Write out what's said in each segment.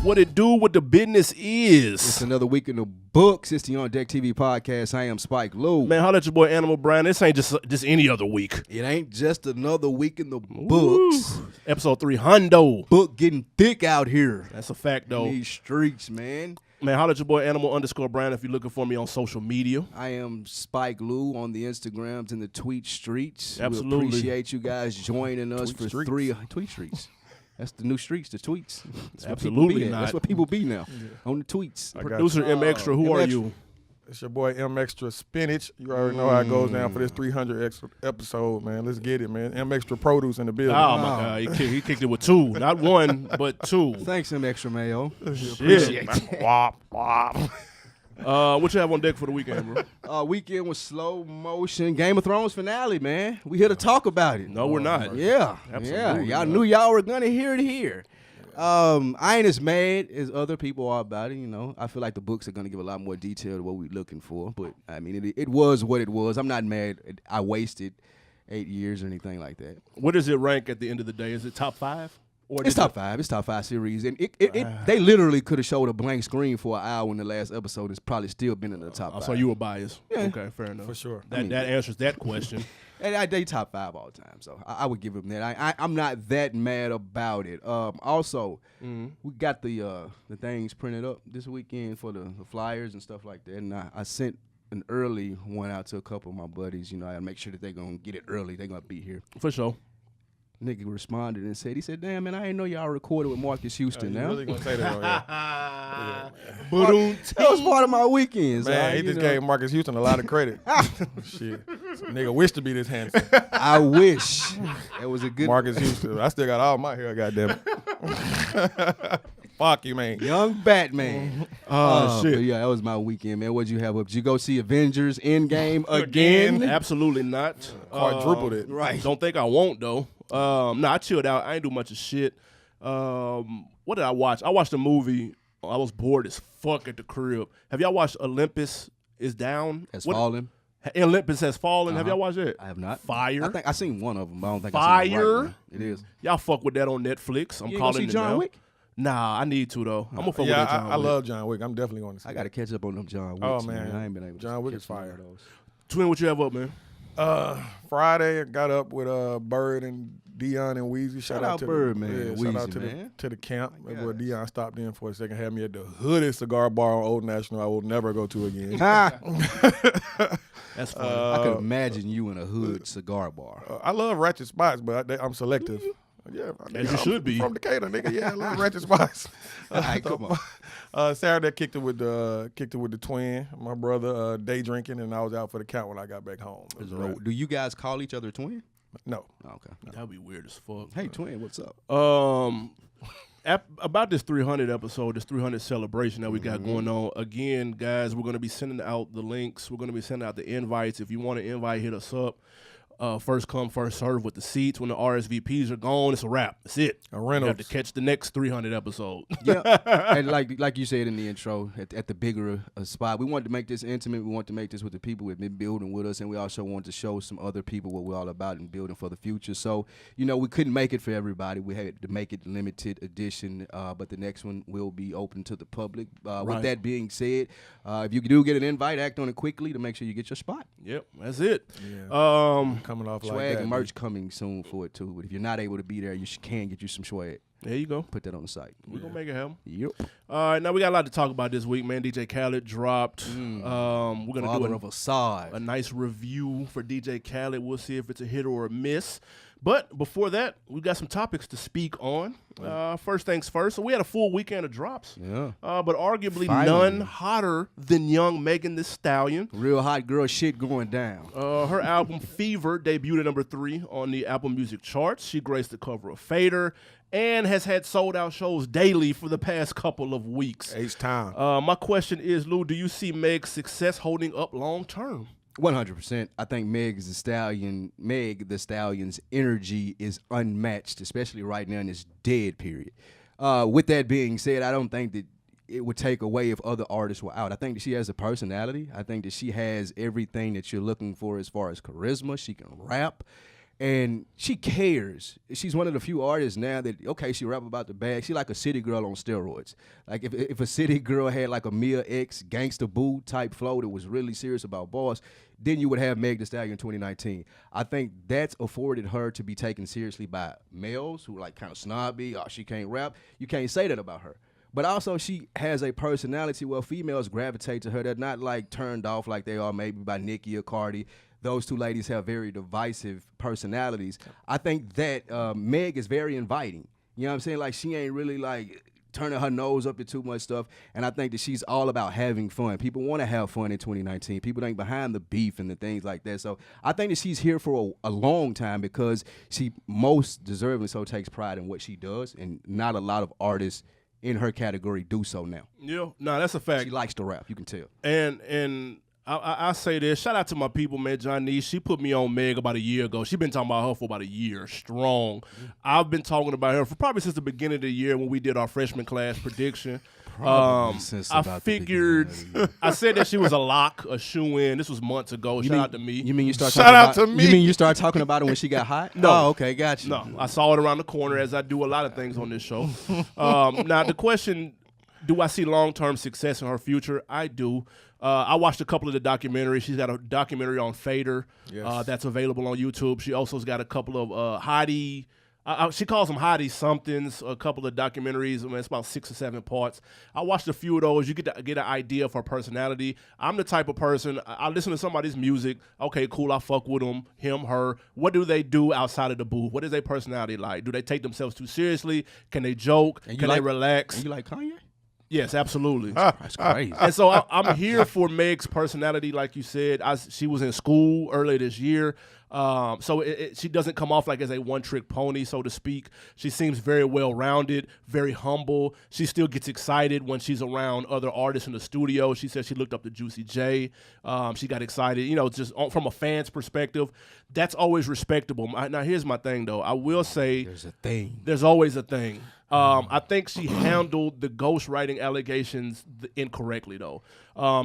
What it do, what the business is. It's another week in the books. It's the OndeckTV podcast. I am Spike Lou. Man, holla at your boy Animal Brian. This ain't just any other week. It ain't just another week in the books. Ooh. Episode 300. Book getting thick out here. That's a fact, though. In these streets, man. Man, holla at your boy Animal_Brian if you're looking for me on social media. I am Spike Lou on the Instagrams and the tweet streets. Absolutely. We appreciate you guys joining us Tweet for streets. tweet streets. That's the new streets, the tweets. That's Absolutely not. That's what people be now on the tweets. Producer Mxtra, who are you? It's your boy Mxtra Spinach. You already know how it goes down for this 300 extra episode, man. Let's get it, man. Mxtra Produce in the building. Oh, my God. He kicked it with two. Not one, but two. Thanks, Extra Mayo. Shit. Wop, wop. What you have on deck for the weekend, bro? Weekend was slow motion. Game of Thrones finale, man. We here to talk about it. No, we're not. Yeah. Absolutely Yeah. Y'all not. knew y'all were going to hear it here. I ain't as mad as other people are about it, you know. I feel like the books are going to give a lot more detail to what we're looking for. But, I mean, it was what it was. I'm not mad. I wasted 8 years or anything like that. What does it rank at the end of the day? Is it top 5? Or It's top 5. It's top 5 series. And they literally could have showed a blank screen for an hour in the last episode. It's probably still been in the top 5. So you were biased. Yeah. Okay, fair enough. For sure. That answers that question. And they top 5 all the time, so I would give them that. I'm not that mad about it. Also, we got the things printed up this weekend for the flyers and stuff like that, and I sent an early one out to a couple of my buddies. You know, I make sure that they're gonna get it early. They're gonna be here. For sure. Nigga responded and said, damn, man, I didn't know y'all recorded with Marcus Houston You now. really gonna say that on here? That was part of my weekends. Man, he just gave Marcus Houston a lot of credit. Shit. Nigga wish to be this handsome. I wish. That was a good Marcus Houston. I still got all my hair, goddamn it. Fuck you, man. Young Batman. Oh, shit. But yeah, that was my weekend, man. What'd you have up? Did you go see Avengers Endgame again? Absolutely not. Quadrupled it. Right. Don't think I won't, though. I chilled out. I ain't do much of shit. What did I watch? I watched a movie. I was bored as fuck at the crib. Have y'all watched Olympus is Down? Has fallen. Olympus Has Fallen. Have y'all watched it? I have not. Fire. I think I seen one of them, but I don't think I seen the right Fire. one. It is. Y'all fuck with that on Netflix. I'm You ain't calling gonna see it John now. Wick? Nah, I need to, though. I'm going to fuck with Yeah, that John I Wick. love John Wick. I'm definitely going to see I got to catch up on them John Wicks. Oh, man. I ain't been able to John Wick catch is one of fire. those. Twin, what you have up, man? Friday, I got up with Bird and Dion and Weezy. Shout out Bird, man. Shout out Weezy, to man. the camp. My Where guys. Dion stopped in for a second, had me at the hoodest cigar bar on Old National I will never go to again. That's funny. I could imagine you in a hood cigar bar. I love ratchet spots, but I'm selective. Yeah, As you should be. From Decatur, nigga. Yeah, I love ratchet spots. All right, come on. Saturday, I kicked it with the twin, my brother, day drinking, and I was out for the count when I got back home. It was great. Do you guys call each other twin? No. Oh, okay. That'd be weird as fuck. Hey, twin, what's up? About this 300 episode, this 300 celebration that we got going on. Again, guys, we're going to be sending out the links. We're going to be sending out the invites. If you want to invite, hit us up. First come, first serve with the seats. When the RSVPs are gone, it's a wrap. That's it. A You Reynolds. have to catch the next 300 episode. Yeah, and like you said in the intro, at the bigger spot, we wanted to make this intimate. We want to make this with the people who have been building with us, and we also want to show some other people what we're all about and building for the future. So, you know, we couldn't make it for everybody. We had to make it limited edition, but the next one will be open to the public. Right. With that being said, if you do get an invite, act on it quickly to make sure you get your spot. Yep, that's it. Yeah. Coming off Swag like that. and merch coming soon for it too. But if you're not able to be there, you can get you some swag. There you go. Put that on the site. We're going to make it happen. Yep. All right, now we got a lot to talk about this week, man. DJ Khaled dropped. We're going to do a nice review for DJ Khaled. We'll see if it's a hit or a miss. But before that, we got some topics to speak on. First things first. So we had a full weekend of drops. Yeah. But arguably Finally. none hotter than young Megan Thee Stallion. Real hot girl shit going down. Her album Fever debuted at number 3 on the Apple Music charts. She graced the cover of Fader and has had sold-out shows daily for the past couple of weeks. H-Town. My question is, Lou, do you see Meg's success holding up long-term? 100%. I think Meg the Stallion's energy is unmatched, especially right now in this dead period. With that being said, I don't think that it would take away if other artists were out. I think that she has a personality. I think that she has everything that you're looking for as far as charisma. She can rap. And she cares. She's one of the few artists now that, okay, she rap about the bag. She like a city girl on steroids. Like if a city girl had like a Mia X Gangsta Boo type flow that was really serious about bars, then you would have Meg Thee Stallion in 2019. I think that's afforded her to be taken seriously by males who like kind of snobby, oh, she can't rap. You can't say that about her. But also she has a personality where females gravitate to her. They're not like turned off like they are maybe by Nicki or Cardi. Those two ladies have very divisive personalities. I think that Meg is very inviting. You know what I'm saying? Like, she ain't really, like, turning her nose up to too much stuff. And I think that she's all about having fun. People want to have fun in 2019. People ain't behind the beef and the things like that. So I think that she's here for a long time because she most deservedly so takes pride in what she does. And not a lot of artists in her category do so now. Yeah, no, that's a fact. She likes to rap, you can tell. And I say this, shout out to my people, man. Johnny, she put me on Meg about a year ago. She been talking about her for about a year strong. I've been talking about her for probably since the beginning of the year when we did our freshman class prediction. I figured, I said that she was a lock, a shoe-in. This was months ago. Shout out to me. You mean you start Shout out to me. You mean you start talking about it when she got hot? No. Oh, okay, got you. No, I saw it around the corner as I do a lot of things on this show. Now, the question, do I see long-term success in her future? I do. I watched a couple of the documentaries. She's got a documentary on Fader that's available on YouTube. She also's got a couple of hottie, she calls them hottie somethings, a couple of documentaries. I mean, it's about 6 or 7 parts. I watched a few of those. You get an idea of her personality. I'm the type of person, I listen to somebody's music. Okay, cool, I fuck with them, him, her. What do they do outside of the booth? What is their personality like? Do they take themselves too seriously? Can they joke? Can they relax? And you like Kanye? Yes, absolutely. That's crazy. And so I'm here for Meg's personality, like you said. She was in school earlier this year, so she doesn't come off like as a one-trick pony, so to speak. She seems very well-rounded, very humble. She still gets excited when she's around other artists in the studio. She said she looked up to Juicy J. She got excited, just from a fan's perspective. That's always respectable. Now, here's my thing, though. I will say there's a thing. There's always a thing. I think she handled the ghostwriting allegations incorrectly, though.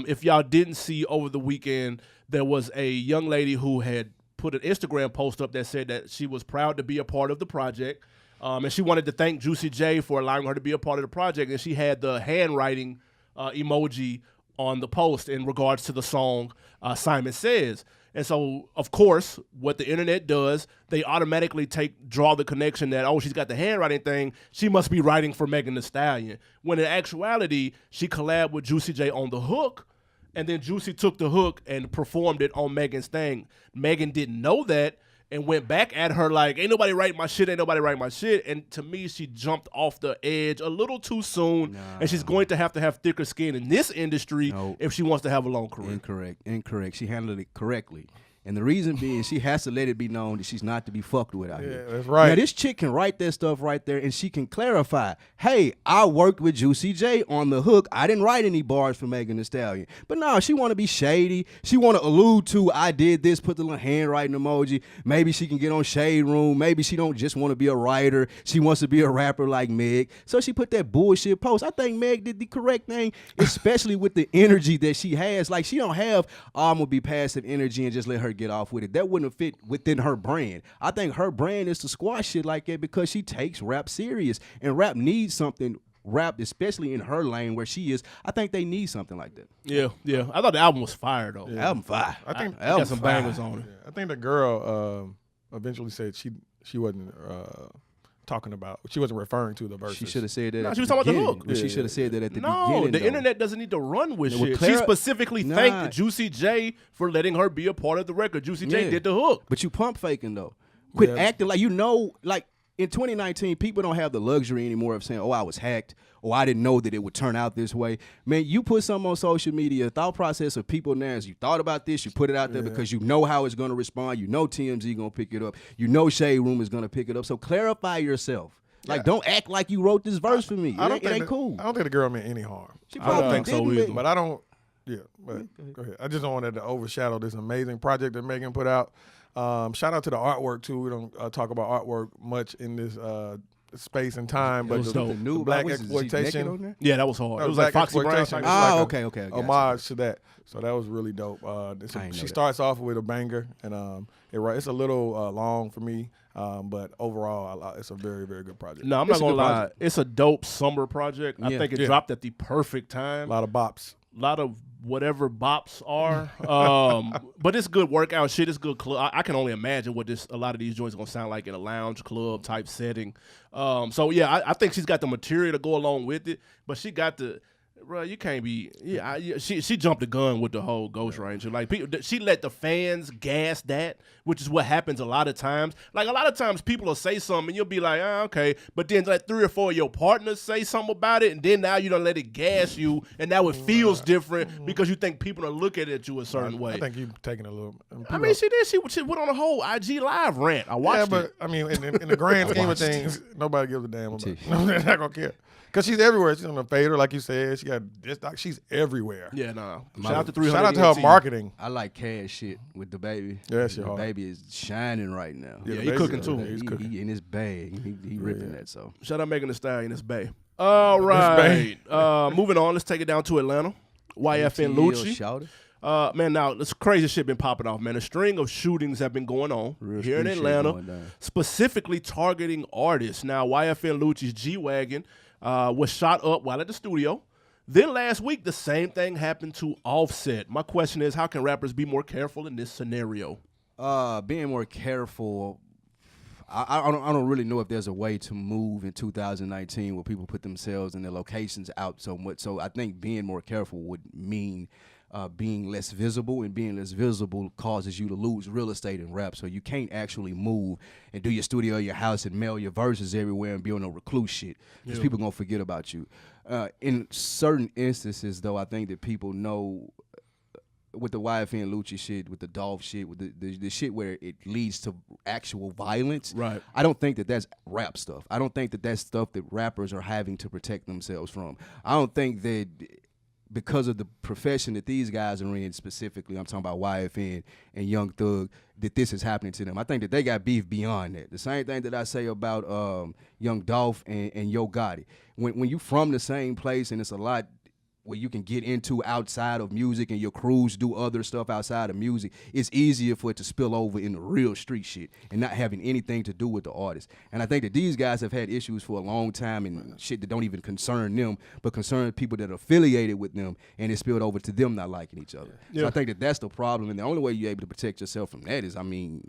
If y'all didn't see over the weekend, there was a young lady who had put an Instagram post up that said that she was proud to be a part of the project, and she wanted to thank Juicy J for allowing her to be a part of the project, and she had the handwriting emoji on the post in regards to the song Simon Says. And so, of course, what the internet does, they automatically draw the connection that, oh, she's got the handwriting thing, she must be writing for Megan Thee Stallion. When in actuality, she collabed with Juicy J on the hook, and then Juicy took the hook and performed it on Megan's thing. Megan didn't know that and went back at her like, ain't nobody write my shit, ain't nobody write my shit. And to me, she jumped off the edge a little too soon, and she's going to have thicker skin in this industry if she wants to have a long career. Incorrect. She handled it correctly. And the reason being, she has to let it be known that she's not to be fucked with out here. That's right. Now, this chick can write that stuff right there, and she can clarify, hey, I worked with Juicy J on the hook. I didn't write any bars for Megan Thee Stallion. But no, she want to be shady. She want to allude to, I did this, put the little handwriting emoji. Maybe she can get on Shade Room. Maybe she don't just want to be a writer. She wants to be a rapper like Meg. So she put that bullshit post. I think Meg did the correct thing, especially with the energy that she has. Like, she don't have, I'm going to be passive energy and just let her get off with it. That wouldn't have fit within her brand. I think her brand is to squash shit like that because she takes rap serious, and rap needs something. Rap, especially in her lane where she is, I think they need something like that. Yeah. I thought the album was fire though. Yeah. Album fire. I think got some bangers on it. Yeah. I think the girl eventually said she wasn't talking about. She wasn't referring to the verses. She should have said that. No, she was talking about the hook. But she should have said that at the beginning. No, the internet doesn't need to run with shit. She specifically thanked Juicy J for letting her be a part of the record. Juicy J did the hook. But you pump faking though. Quit acting like like in 2019, people don't have the luxury anymore of saying, oh, I was hacked, or I didn't know that it would turn out this way. Man, you put something on social media, thought process of people now is you thought about this, you put it out there because you know how it's going to respond. You know TMZ going to pick it up. You know Shade Room is going to pick it up. So clarify yourself. Like, don't act like you wrote this verse for me. It ain't cool. I don't think the girl meant any harm. I don't think so either. But I don't, but go ahead. I just don't want that to overshadow this amazing project that Megan put out. Shout out to the artwork, too. We don't talk about artwork much in this space and time, but dope. the black exploitation on there? Yeah, that was hard. No, it was like Foxy Brown. exploitation. Okay. Homage to that. So that was really dope. She starts off with a banger, and it's a little long for me, but overall, it's a very, very good project. No, I'm not gonna lie. It's a dope summer project. I think it dropped at the perfect time. A lot of bops. A lot of whatever bops are, but it's good workout shit. It's good club. I can only imagine what a lot of these joints are gonna sound like in a lounge club type setting. So yeah, I think she's got the material to go along with it, but she got the. Bro, you can't be. She jumped the gun with the whole Ghost Ranger. Like she let the fans gas that, which is what happens a lot of times. Like a lot of times, people will say something and you'll be like, okay, but then like 3 or 4 of your partners say something about it, and then now you don't let it gas you, and now it feels different because you think people are looking at you a certain way. I think you're taking a little. I mean, she did. She went on a whole IG live rant. I watched it. Yeah, but I mean, in the grand scheme of things, nobody gives a damn about it. They're not gonna care. Because she's everywhere. She's on the fader, like you said. She got this. She's everywhere. Yeah, no. Shout out to 300. Shout out to her marketing. I like cash shit with the baby. Yeah, the baby is shining right now. Yeah, he cooking too. He's cooking. He in his bag. He ripping that. So shout out Megan Thee Stallion in his bay. All right. Moving on. Let's take it down to Atlanta. YFN Lucci. Man, now this crazy shit been popping off, man. A string of shootings have been going on here in Atlanta, specifically targeting artists. Now, YFN Lucci's G-Wagon was shot up while at the studio. Then last week, the same thing happened to Offset. My question is, how can rappers be more careful in this scenario? Being more careful, I don't really know if there's a way to move in 2019 where people put themselves and their locations out so much. So I think being more careful would mean being less visible, and being less visible causes you to lose real estate in rap. So you can't actually move and do your studio, your house, and mail your verses everywhere and be on no recluse shit because people gonna forget about you. In certain instances, though, I think that people know with the YFN Lucci shit, with the Dolph shit, with the shit where it leads to actual violence. Right. I don't think that that's rap stuff. I don't think that that's stuff that rappers are having to protect themselves from. I don't think that because of the profession that these guys are in specifically, I'm talking about YFN and Young Thug, that this is happening to them. I think that they got beef beyond that. The same thing that I say about Young Dolph and Yo Gotti. When you from the same place and it's a lot where you can get into outside of music and your crews do other stuff outside of music, it's easier for it to spill over in the real street shit and not having anything to do with the artist. And I think that these guys have had issues for a long time and shit that don't even concern them, but concern people that are affiliated with them, and it spilled over to them not liking each other. Yeah. So I think that that's the problem, and the only way you're able to protect yourself from that is, you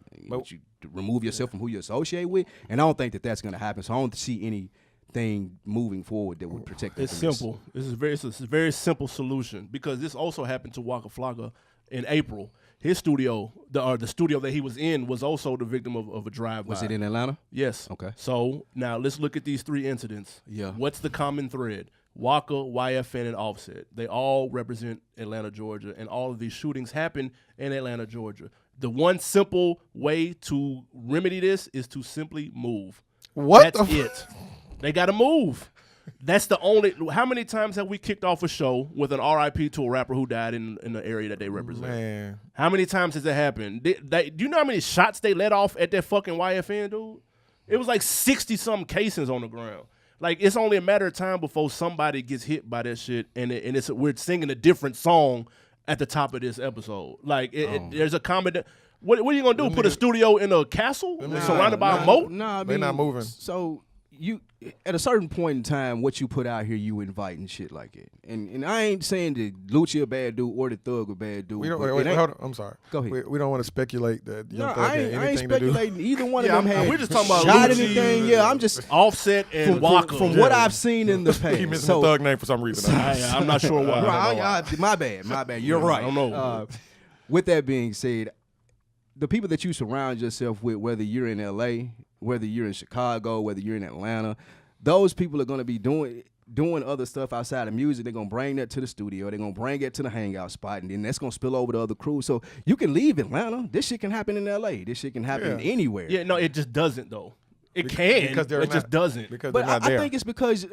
remove yourself from who you associate with, and I don't think that that's going to happen. So I don't see any thing moving forward that would protect them. It's simple. It's a very simple solution, because this also happened to Waka Flocka in April. His studio, the studio that he was in, was also the victim of a drive-by. Was it in Atlanta? Yes. Okay. So now let's look at these 3 incidents. Yeah. What's the common thread? Waka, YFN, and Offset. They all represent Atlanta, Georgia, and all of these shootings happen in Atlanta, Georgia. The one simple way to remedy this is to simply move. That's it. They got to move. That's the only. How many times have we kicked off a show with an RIP to a rapper who died in the area that they represent? Man. How many times has that happened? Do you know how many shots they let off at that fucking YFN, dude? It was like 60-something casings on the ground. Like, it's only a matter of time before somebody gets hit by that shit, and we're singing a different song at the top of this episode. Like, there's a comment. What are you gonna do? Put a studio in a castle surrounded by a moat? No, they're not moving. So you, at a certain point in time, what you put out here, you invite and shit like it. And I ain't saying that Lucci a bad dude or the Thug a bad dude. Wait, hold on. I'm sorry. Go ahead. We don't want to speculate that Young Thug I ain't speculating. Either one of them had we're just talking about shot Lucci, anything. Yeah, I'm just Offset and Waka. From what I've seen in the past. He missing the Thug name for some reason. I'm not sure why. My bad. You're right. I don't know. With that being said, the people that you surround yourself with, whether you're in LA, whether you're in Chicago, whether you're in Atlanta, those people are going to be doing other stuff outside of music. They're going to bring that to the studio. They're going to bring it to the hangout spot, and then that's going to spill over to other crews. So you can leave Atlanta. This shit can happen in LA. This shit can happen anywhere. Yeah, no, it just doesn't, though. It can, because it just doesn't. But I think it's because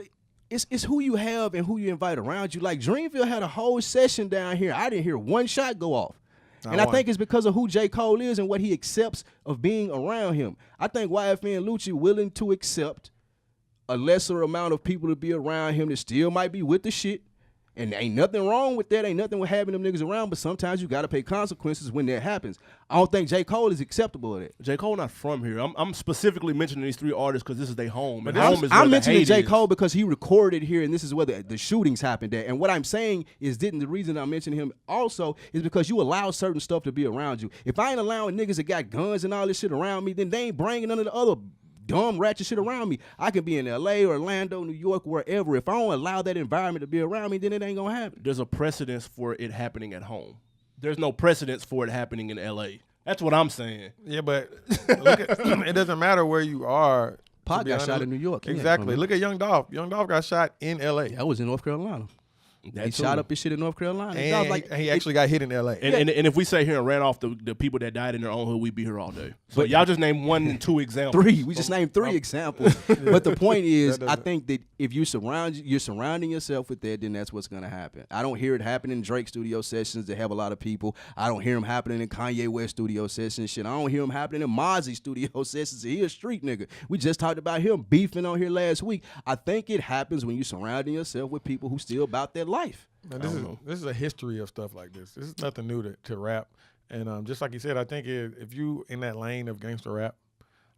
it's who you have and who you invite around you. Like, Dreamville had a whole session down here. I didn't hear one shot go off. And I think it's because of who J. Cole is and what he accepts of being around him. I think YFN Lucci willing to accept a lesser amount of people to be around him that still might be with the shit. And ain't nothing wrong with that. Ain't nothing with having them niggas around. But sometimes you got to pay consequences when that happens. I don't think J. Cole is acceptable of that. J. Cole not from here. I'm specifically mentioning these 3 artists because this is their home. But home is I'm where mentioning the hate J. is. Cole because he recorded here, and this is where the shootings happened at. And what I'm saying is, the reason I'm mentioning him also is because you allow certain stuff to be around you. If I ain't allowing niggas that got guns and all this shit around me, then they ain't bringing none of the other dumb ratchet shit around me. I can be in LA, Orlando, New York, wherever. If I don't allow that environment to be around me, then it ain't gonna happen. There's a precedence for it happening at home. There's no precedence for it happening in LA. That's what I'm saying. Yeah, but look at, it doesn't matter where you are. Pac got shot in New York. Exactly. Look at Young Dolph. Young Dolph got shot in LA. That was in North Carolina. He shot up his shit in North Carolina. And he actually got hit in LA. And if we say here and ran off the people that died in their own hood, we'd be here all day. So y'all just named 1 and 2 examples. 3. We just named 3 examples. But the point is, I think that if you're surrounding yourself with that, then that's what's gonna happen. I don't hear it happening in Drake studio sessions that have a lot of people. I don't hear him happening in Kanye West studio sessions. Shit, I don't hear him happening in Mozzie studio sessions. He a street nigga. We just talked about him beefing on here last week. I think it happens when you're surrounding yourself with people who still about their life. Man, this is a history of stuff like this. This is nothing new to rap. And just like you said, I think if you in that lane of gangster rap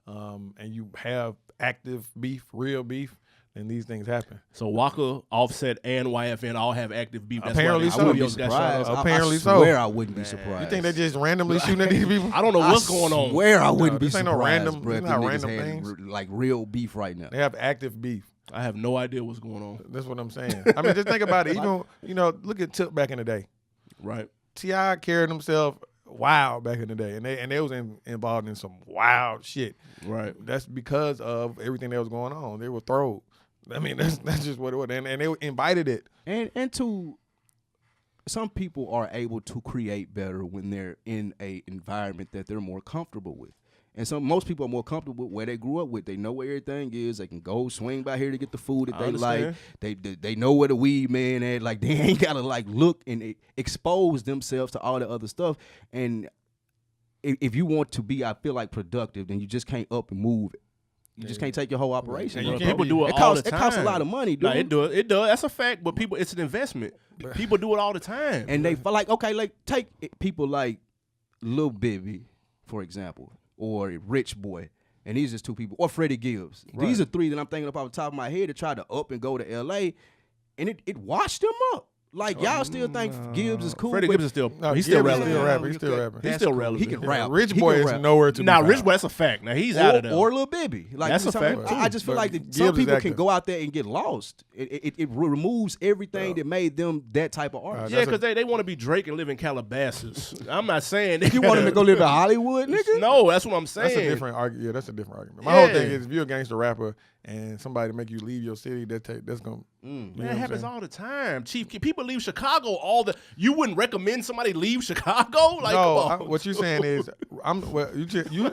and you have active beef, real beef, then these things happen. So Waka, Offset, and YFN all have active beef. That's apparently why so. Studios got shot up. Apparently I so. swear I wouldn't be surprised. You think they just randomly shooting at these people? I don't know what's going on. I swear I wouldn't be this ain't surprised, no random, bro. it's not random things. Like real beef right now. They have active beef. I have no idea what's going on. That's what I'm saying. I mean, just think about it. Even look at Tip back in the day. Right. T.I. carried himself wild back in the day, and they was involved in some wild shit. Right. That's because of everything that was going on. They were throwed. I mean, that's just what it was, and they invited it. And to some people are able to create better when they're in a environment that they're more comfortable with. And most people are more comfortable with where they grew up with. They know where everything is. They can go swing by here to get the food that they like. They know where the weed man at. Like, they ain't gotta look and expose themselves to all the other stuff. And if you want to be, I feel like, productive, then you just can't up and move it. You just can't take your whole operation. And people do it all the time. It costs a lot of money, dude. No, it does. That's a fact. But people, it's an investment. People do it all the time. And they take people like Lil Bibby, for example, or Rich Boy, and these are just 2 people, or Freddie Gibbs. Right. These are 3 that I'm thinking of off the top of my head that tried to up and go to L.A., and it washed them up. Like, y'all still think Gibbs is cool? Freddie Gibbs is still he's still relevant. He's still rapping. He's still relevant. He can rap. Rich Boy is nowhere to be found. Rich Boy, that's a fact. Now he's out of there. Or Lil Bibby. Like, that's a fact too. I just feel like some people can go out there and get lost. It removes everything that made them that type of artist. Yeah, because they want to be Drake and live in Calabasas. I'm not saying that. You want him to go live in Hollywood, nigga? No, that's what I'm saying. That's a different argument. Yeah, that's a different argument. My whole thing is, if you're a gangster rapper and somebody make you leave your city, that's gonna. That happens all the time. Chief, people leave Chicago you wouldn't recommend somebody leave Chicago? Like, no, what you're saying is,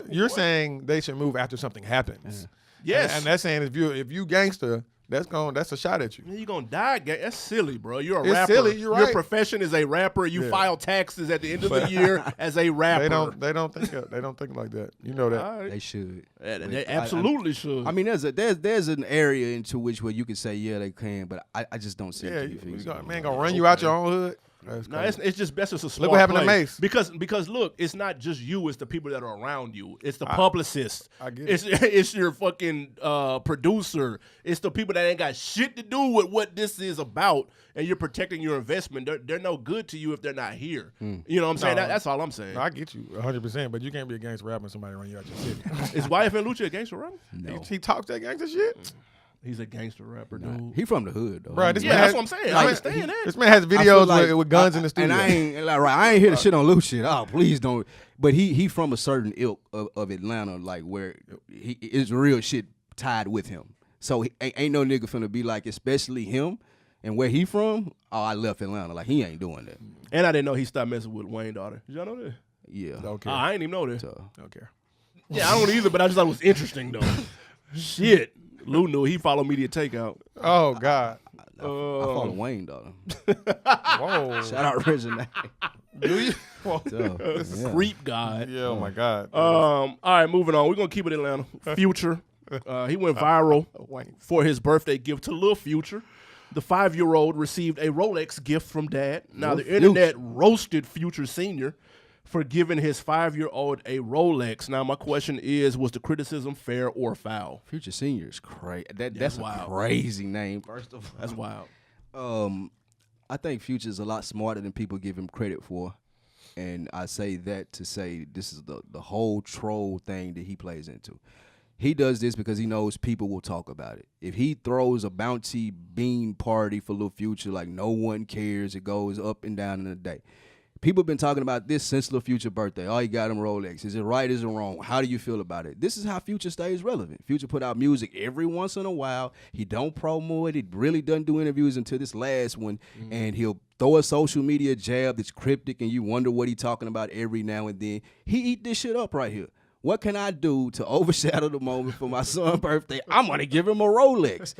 you're saying they should move after something happens. Yes, and that's saying if you gangster, that's a shot at you. You're gonna die. That's silly, bro. You're a it's rapper. Silly. You're right. Your profession is a rapper. You file taxes at the end of the year as a rapper. They don't think like that. You know that. Right. They should. They absolutely should. I mean, there's an area into which where you can say they can, but I just don't see it. Man gonna run you out your own hood. No, it's just best as a smart Look what happened play. to Mace. Because look, it's not just you; it's the people that are around you. It's the publicist. I get it. It's your fucking producer. It's the people that ain't got shit to do with what this is about, and you're protecting your investment. They're no good to you if they're not here. You know what I'm saying? That's all I'm saying. No, I get you 100%, but you can't be a gangster rapper and somebody run you out your city. Is YFN Lucci a gangster rapper? No. He talks that gangster shit. He's a gangster rapper, dude. He from the hood, though. Bro, That's what I'm saying. I understand that. This man has videos with guns in the studio. And I ain't here to shit on loose shit. Oh, please don't. But he from a certain ilk of Atlanta, like where he is real shit tied with him. So ain't no nigga finna be like, especially him and where he from. Oh, I left Atlanta. Like, he ain't doing that. And I didn't know he stopped messing with Wayne's daughter. Did y'all know that? Yeah. Okay. I ain't even know that. Don't care. Yeah, I don't either, but I just thought it was interesting, though. Shit. Lou knew. He followed Media Takeout. Oh, God. I follow Wayne, daughter. Whoa. Shout out Regina. Do you? Creep God. Yeah, oh, my God. All right, moving on. We're going to keep it Atlanta. Future. He went viral for his birthday gift to Lil Future. The 5-year-old received a Rolex gift from dad. Now, the internet roasted Future Sr. for giving his 5-year-old a Rolex. Now, my question is, was the criticism fair or foul? Future Senior is crazy. That's a crazy name, first of all. That's wild. I think Future's a lot smarter than people give him credit for. And I say that to say this is the whole troll thing that he plays into. He does this because he knows people will talk about it. If he throws a bounty bean party for Lil Future, like no one cares, it goes up and down in a day. People have been talking about this since Lil Future's birthday. Oh, he got him Rolex. Is it right? Is it wrong? How do you feel about it? This is how Future stays relevant. Future put out music every once in a while. He don't promo it. He really doesn't do interviews until this last one. And he'll throw a social media jab that's cryptic and you wonder what he's talking about every now and then. He eat this shit up right here. What can I do to overshadow the moment for my son's birthday? I'm going to give him a Rolex.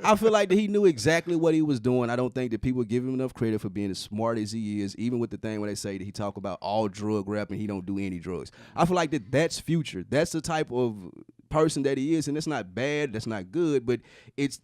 I feel like that he knew exactly what he was doing. I don't think that people give him enough credit for being as smart as he is, even with the thing where they say that he talk about all drug rap and he don't do any drugs. I feel like that's Future. That's the type of person that he is, and it's not bad, that's not good, but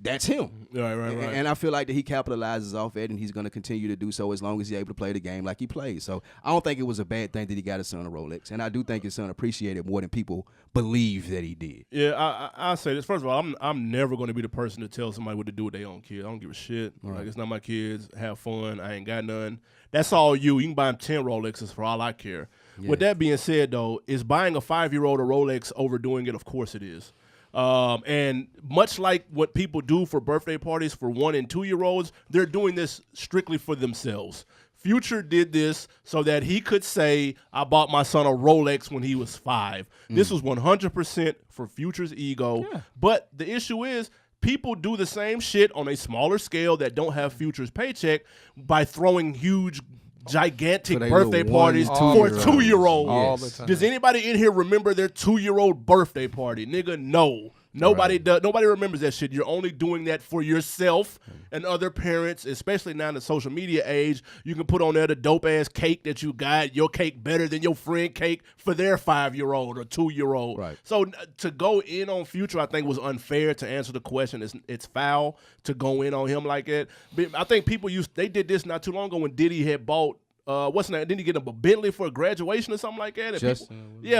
that's him. Right. And I feel like that he capitalizes off it, and he's going to continue to do so as long as he's able to play the game like he plays. So I don't think it was a bad thing that he got his son a Rolex, and I do think his son appreciated more than people believe that he did. Yeah, I say this. First of all, I'm never going to be the person to tell somebody what to do with their own kid. I don't give a shit. Right. Like, it's not my kids. Have fun. I ain't got none. That's all you. You can buy them 10 Rolexes for all I care. Yeah. With that being said, though, is buying a 5-year-old a Rolex overdoing it? Of course it is. And much like what people do for birthday parties for 1- and 2-year-olds, they're doing this strictly for themselves. Future did this so that he could say, I bought my son a Rolex when he was 5. This was 100% for Future's ego. Yeah. But the issue is, people do the same shit on a smaller scale that don't have Future's paycheck by throwing huge, gigantic birthday parties for 2-year-olds. All the time. Does anybody in here remember their 2-year-old birthday party? Nigga, no. Nobody does. Nobody remembers that shit. You're only doing that for yourself and other parents, especially now in the social media age. You can put on there the dope-ass cake that you got, your cake better than your friend cake for their 5-year-old or 2-year-old. Right. So to go in on Future, I think was unfair. To answer the question, it's foul to go in on him like that. But I think they did this not too long ago when Diddy had bought what's that? Didn't he get him a Bentley for a graduation or something like that?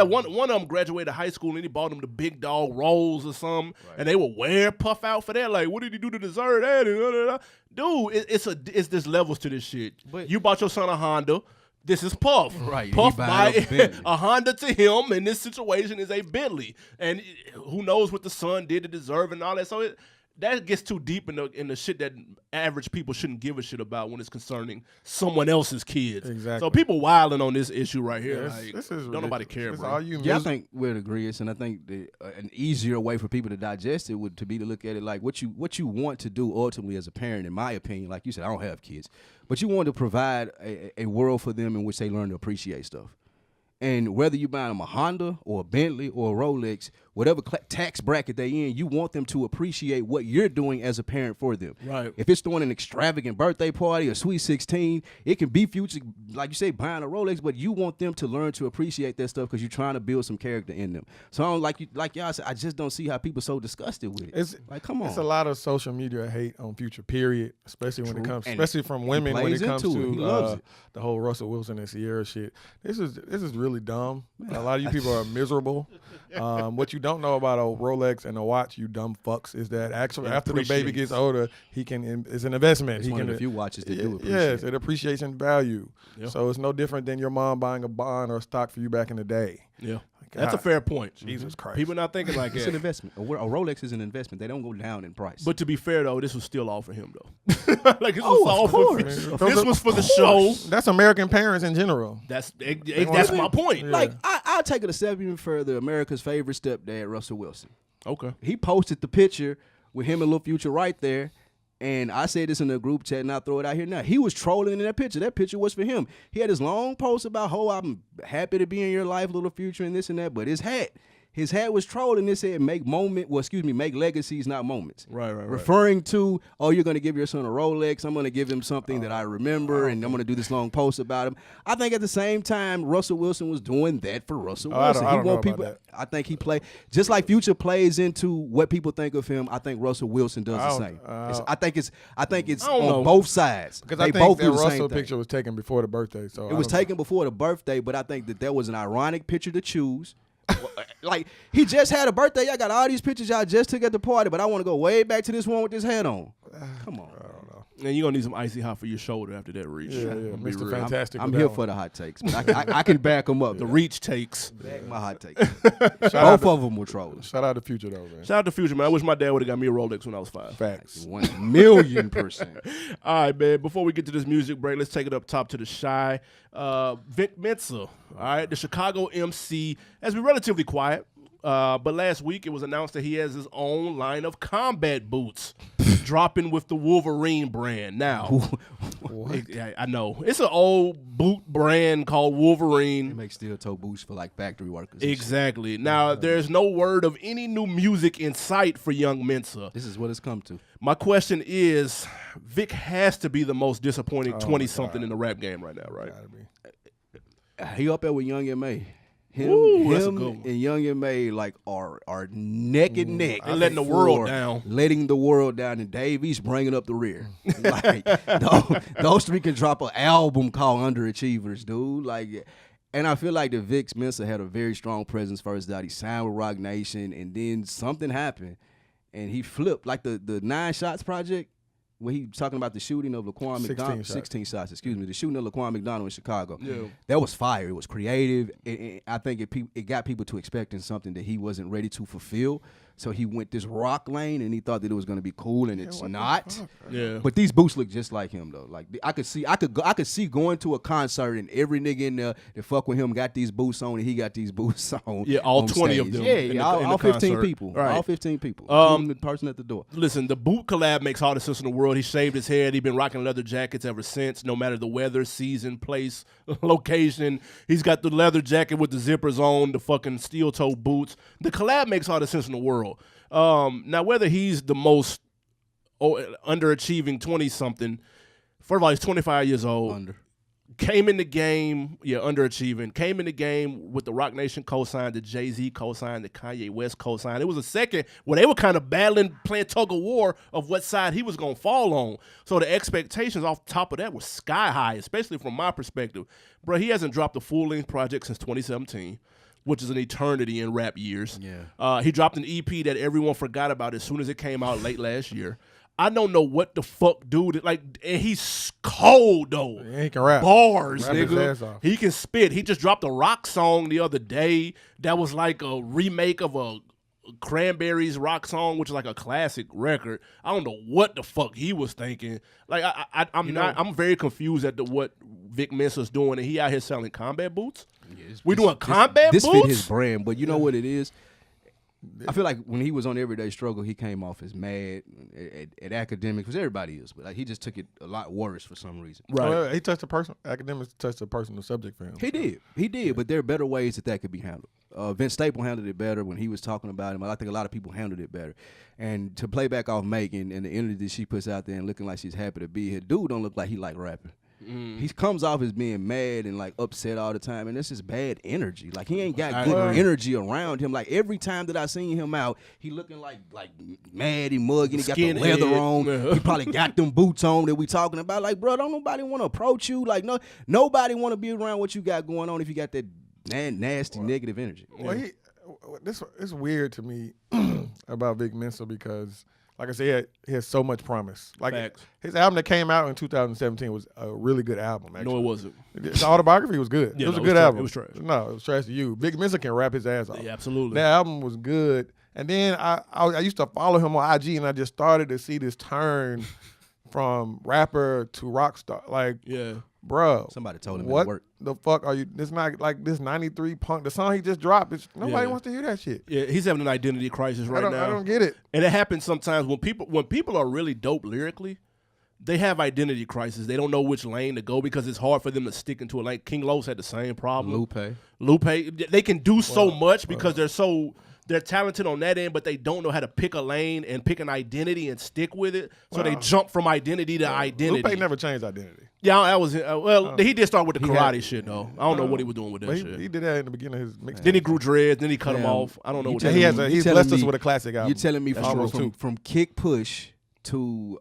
One of them graduated high school and he bought him the big dog rolls or something, and they would wear Puff out for that. Like, what did he do to deserve that? Dude, it's this levels to this shit. But you bought your son a Honda. This is Puff. Right. Puff buy a Honda to him, and this situation is a Bentley. And who knows what the son did to deserve and all that. So that gets too deep in the shit that average people shouldn't give a shit about when it's concerning someone else's kids. Exactly. So people wilding on this issue right here. Yeah, this is don't nobody care, this bro. I think we'd agree, and I think an easier way for people to digest it would be to look at it like what you want to do ultimately as a parent. In my opinion, like you said, I don't have kids, but you want to provide a world for them in which they learn to appreciate stuff. And whether you buy them a Honda or a Bentley or a Rolex, whatever tax bracket they in, you want them to appreciate what you're doing as a parent for them. Right. If it's throwing an extravagant birthday party, a sweet 16, it can be Future, like you say, buying a Rolex, but you want them to learn to appreciate that stuff because you're trying to build some character in them. So I don't, like y'all said, I just don't see how people are so disgusted with it. It's like, come on. It's a lot of social media hate on Future, period, especially when it comes, especially from women when it comes to the whole Russell Wilson and Sierra shit. This is really dumb. A lot of you people are miserable. What you don't know about a Rolex and a watch, you dumb fucks, is that actually after the baby gets older, it's an investment. It's one of the few watches that do appreciate. Yes, it appreciates in value. Yep. So it's no different than your mom buying a bond or a stock for you back in the day. Yeah. That's a fair point. Jesus Christ. People not thinking like that. It's an investment. A Rolex is an investment. They don't go down in price. But to be fair, though, this was still all for him, though. Like, this was all for this was for the show. That's American parents in general. That's my point. Yeah. Like, I'll take it a step even further. America's favorite stepdad, Russell Wilson. Okay. He posted the picture with him and Lil Future right there. And I said this in the group chat, and I'll throw it out here now. He was trolling in that picture. That picture was for him. He had his long post about, I'm happy to be in your life, Little Future, and this and that. But his hat, his hat was trolling. It said make legacies, not moments. Right. Referring to, oh, you're going to give your son a Rolex. I'm going to give him something that I remember, and I'm going to do this long post about him. I think at the same time, Russell Wilson was doing that for Russell Wilson. I don't know about that. I think he played, just like Future plays into what people think of him, I think Russell Wilson does the same. I think it's on both sides. Because they I think both that do the same Russell thing. picture was taken before the birthday. So it was taken before the birthday, but I think that was an ironic picture to choose. Like, he just had a birthday. Y'all got all these pictures y'all just took at the party, but I want to go way back to this one with this hat on. Come on. I don't know. And you're going to need some icy hot for your shoulder after that reach. Yeah. Mr. Fantastic. I'm here for the hot takes, but I can back them up. The reach takes. Back my hot takes. Both of them were trolling. Shout out to Future, though, man. Shout out to Future, man. I wish my dad would have got me a Rolex when I was 5. Facts. 1,000,000%. All right, man. Before we get to this music break, let's take it up top to the shy. Vic Mensa, all right, the Chicago MC, has been relatively quiet. But last week it was announced that he has his own line of combat boots, dropping with the Wolverine brand. Now, I know it's an old boot brand called Wolverine. They make steel toe boots for like factory workers. Exactly. Now, there's no word of any new music in sight for young Mensa. This is what it's come to. My question is, Vic has to be the most disappointing 20-something in the rap game right now, right? He up there with Young M.A. Him and Young M.A. like are neck and neck. They're letting the world down. Letting the world down, and Davies bringing up the rear. Like those three can drop an album called Underachievers, dude. Like, and I feel like the Vic Mensa had a very strong presence first out. He signed with Roc Nation, and then something happened, and he flipped. Like the 9 Shots project, when he talking about the shooting of Laquan McDonald, 16 shots, the shooting of Laquan McDonald in Chicago. Yeah. That was fire. It was creative. I think it got people to expecting something that he wasn't ready to fulfill. So he went this rock lane, and he thought that it was going to be cool, and it's not. Yeah. But these boots look just like him though. Like I could see going to a concert, and every nigga in there that fuck with him got these boots on, and he got these boots on. Yeah, all 20 stage. of them. Yeah, all 15 people. Right. All 15 people. The person at the door. Listen, the boot collab makes all the sense in the world. He shaved his head. He's been rocking leather jackets ever since, no matter the weather, season, place, location. He's got the leather jacket with the zippers on, the fucking steel toe boots. The collab makes all the sense in the world. Now, whether he's the most underachieving 20-something, first of all, he's 25 years old. Came in the game, underachieving. Came in the game with the Roc Nation cosign, the Jay-Z cosign, the Kanye West cosign. It was a second where they were kind of battling, playing tug of war of what side he was going to fall on. So the expectations off top of that were sky high, especially from my perspective. Bro, he hasn't dropped a full-length project since 2017. Which is an eternity in rap years. Yeah. He dropped an EP that everyone forgot about as soon as it came out late last year. I don't know what the fuck, dude. Like, and he's cold though. Yeah, he can rap. Bars, rap nigga. His ass off. He can spit. He just dropped a rock song the other day that was like a remake of a Cranberries rock song, which is like a classic record. I don't know what the fuck he was thinking. Like, I'm very confused at what Vic Mensa's doing, and he out here selling combat boots. Yeah, we doing combat boots? This fit his brand, but you know what it is? I feel like when he was on Everyday Struggle, he came off as mad at academics, because everybody is, but like he just took it a lot worse for some reason. Right. Well, he touched academics touched a personal subject for him. He did, yeah. But there are better ways that could be handled. Vince Staple handled it better when he was talking about him. I think a lot of people handled it better. And to play back off Megan and the energy that she puts out there and looking like she's happy to be here, dude don't look like he like rapping. He comes off as being mad and like upset all the time, and this is bad energy. Like he ain't got good energy around him. Like every time that I seen him out, he looking like mad, he mugging, he got the leather on, he probably got them boots on that we talking about. Like, bro, don't nobody want to approach you. Like, nobody want to be around what you got going on if you got that nasty negative energy. Well, it's weird to me about Vic Mensa because, like I said, he has so much promise. Like his album that came out in 2017 was a really good album. Actually. No, it wasn't. The autobiography was good. Yeah, it was a good album. It was trash. No, it was trash to you. Vic Mensa can rap his ass off. Yeah, absolutely. That album was good. And then I used to follow him on IG, and I just started to see this turn from rapper to rock star. Like, bro, somebody told him what it worked. The fuck are you? It's not like this 93 punk. The song he just dropped. Nobody wants to hear that shit. Yeah, he's having an identity crisis right now. I don't get it. And it happens sometimes when people are really dope lyrically. they have identity crisis. They don't know which lane to go because it's hard for them to stick into a lane. King Los had the same problem. Lupe, they can do so much because they're talented on that end, but they don't know how to pick a lane and pick an identity and stick with it. So they jump from identity to identity. Lupe never changed identity. Yeah, that was he did start with the karate shit though. I don't know what he was doing with that shit. He did that in the beginning of his mixtape. Then he grew dreads. Then he cut them off. I don't know what he's blessed us with a classic album. You're telling me from Kick Push to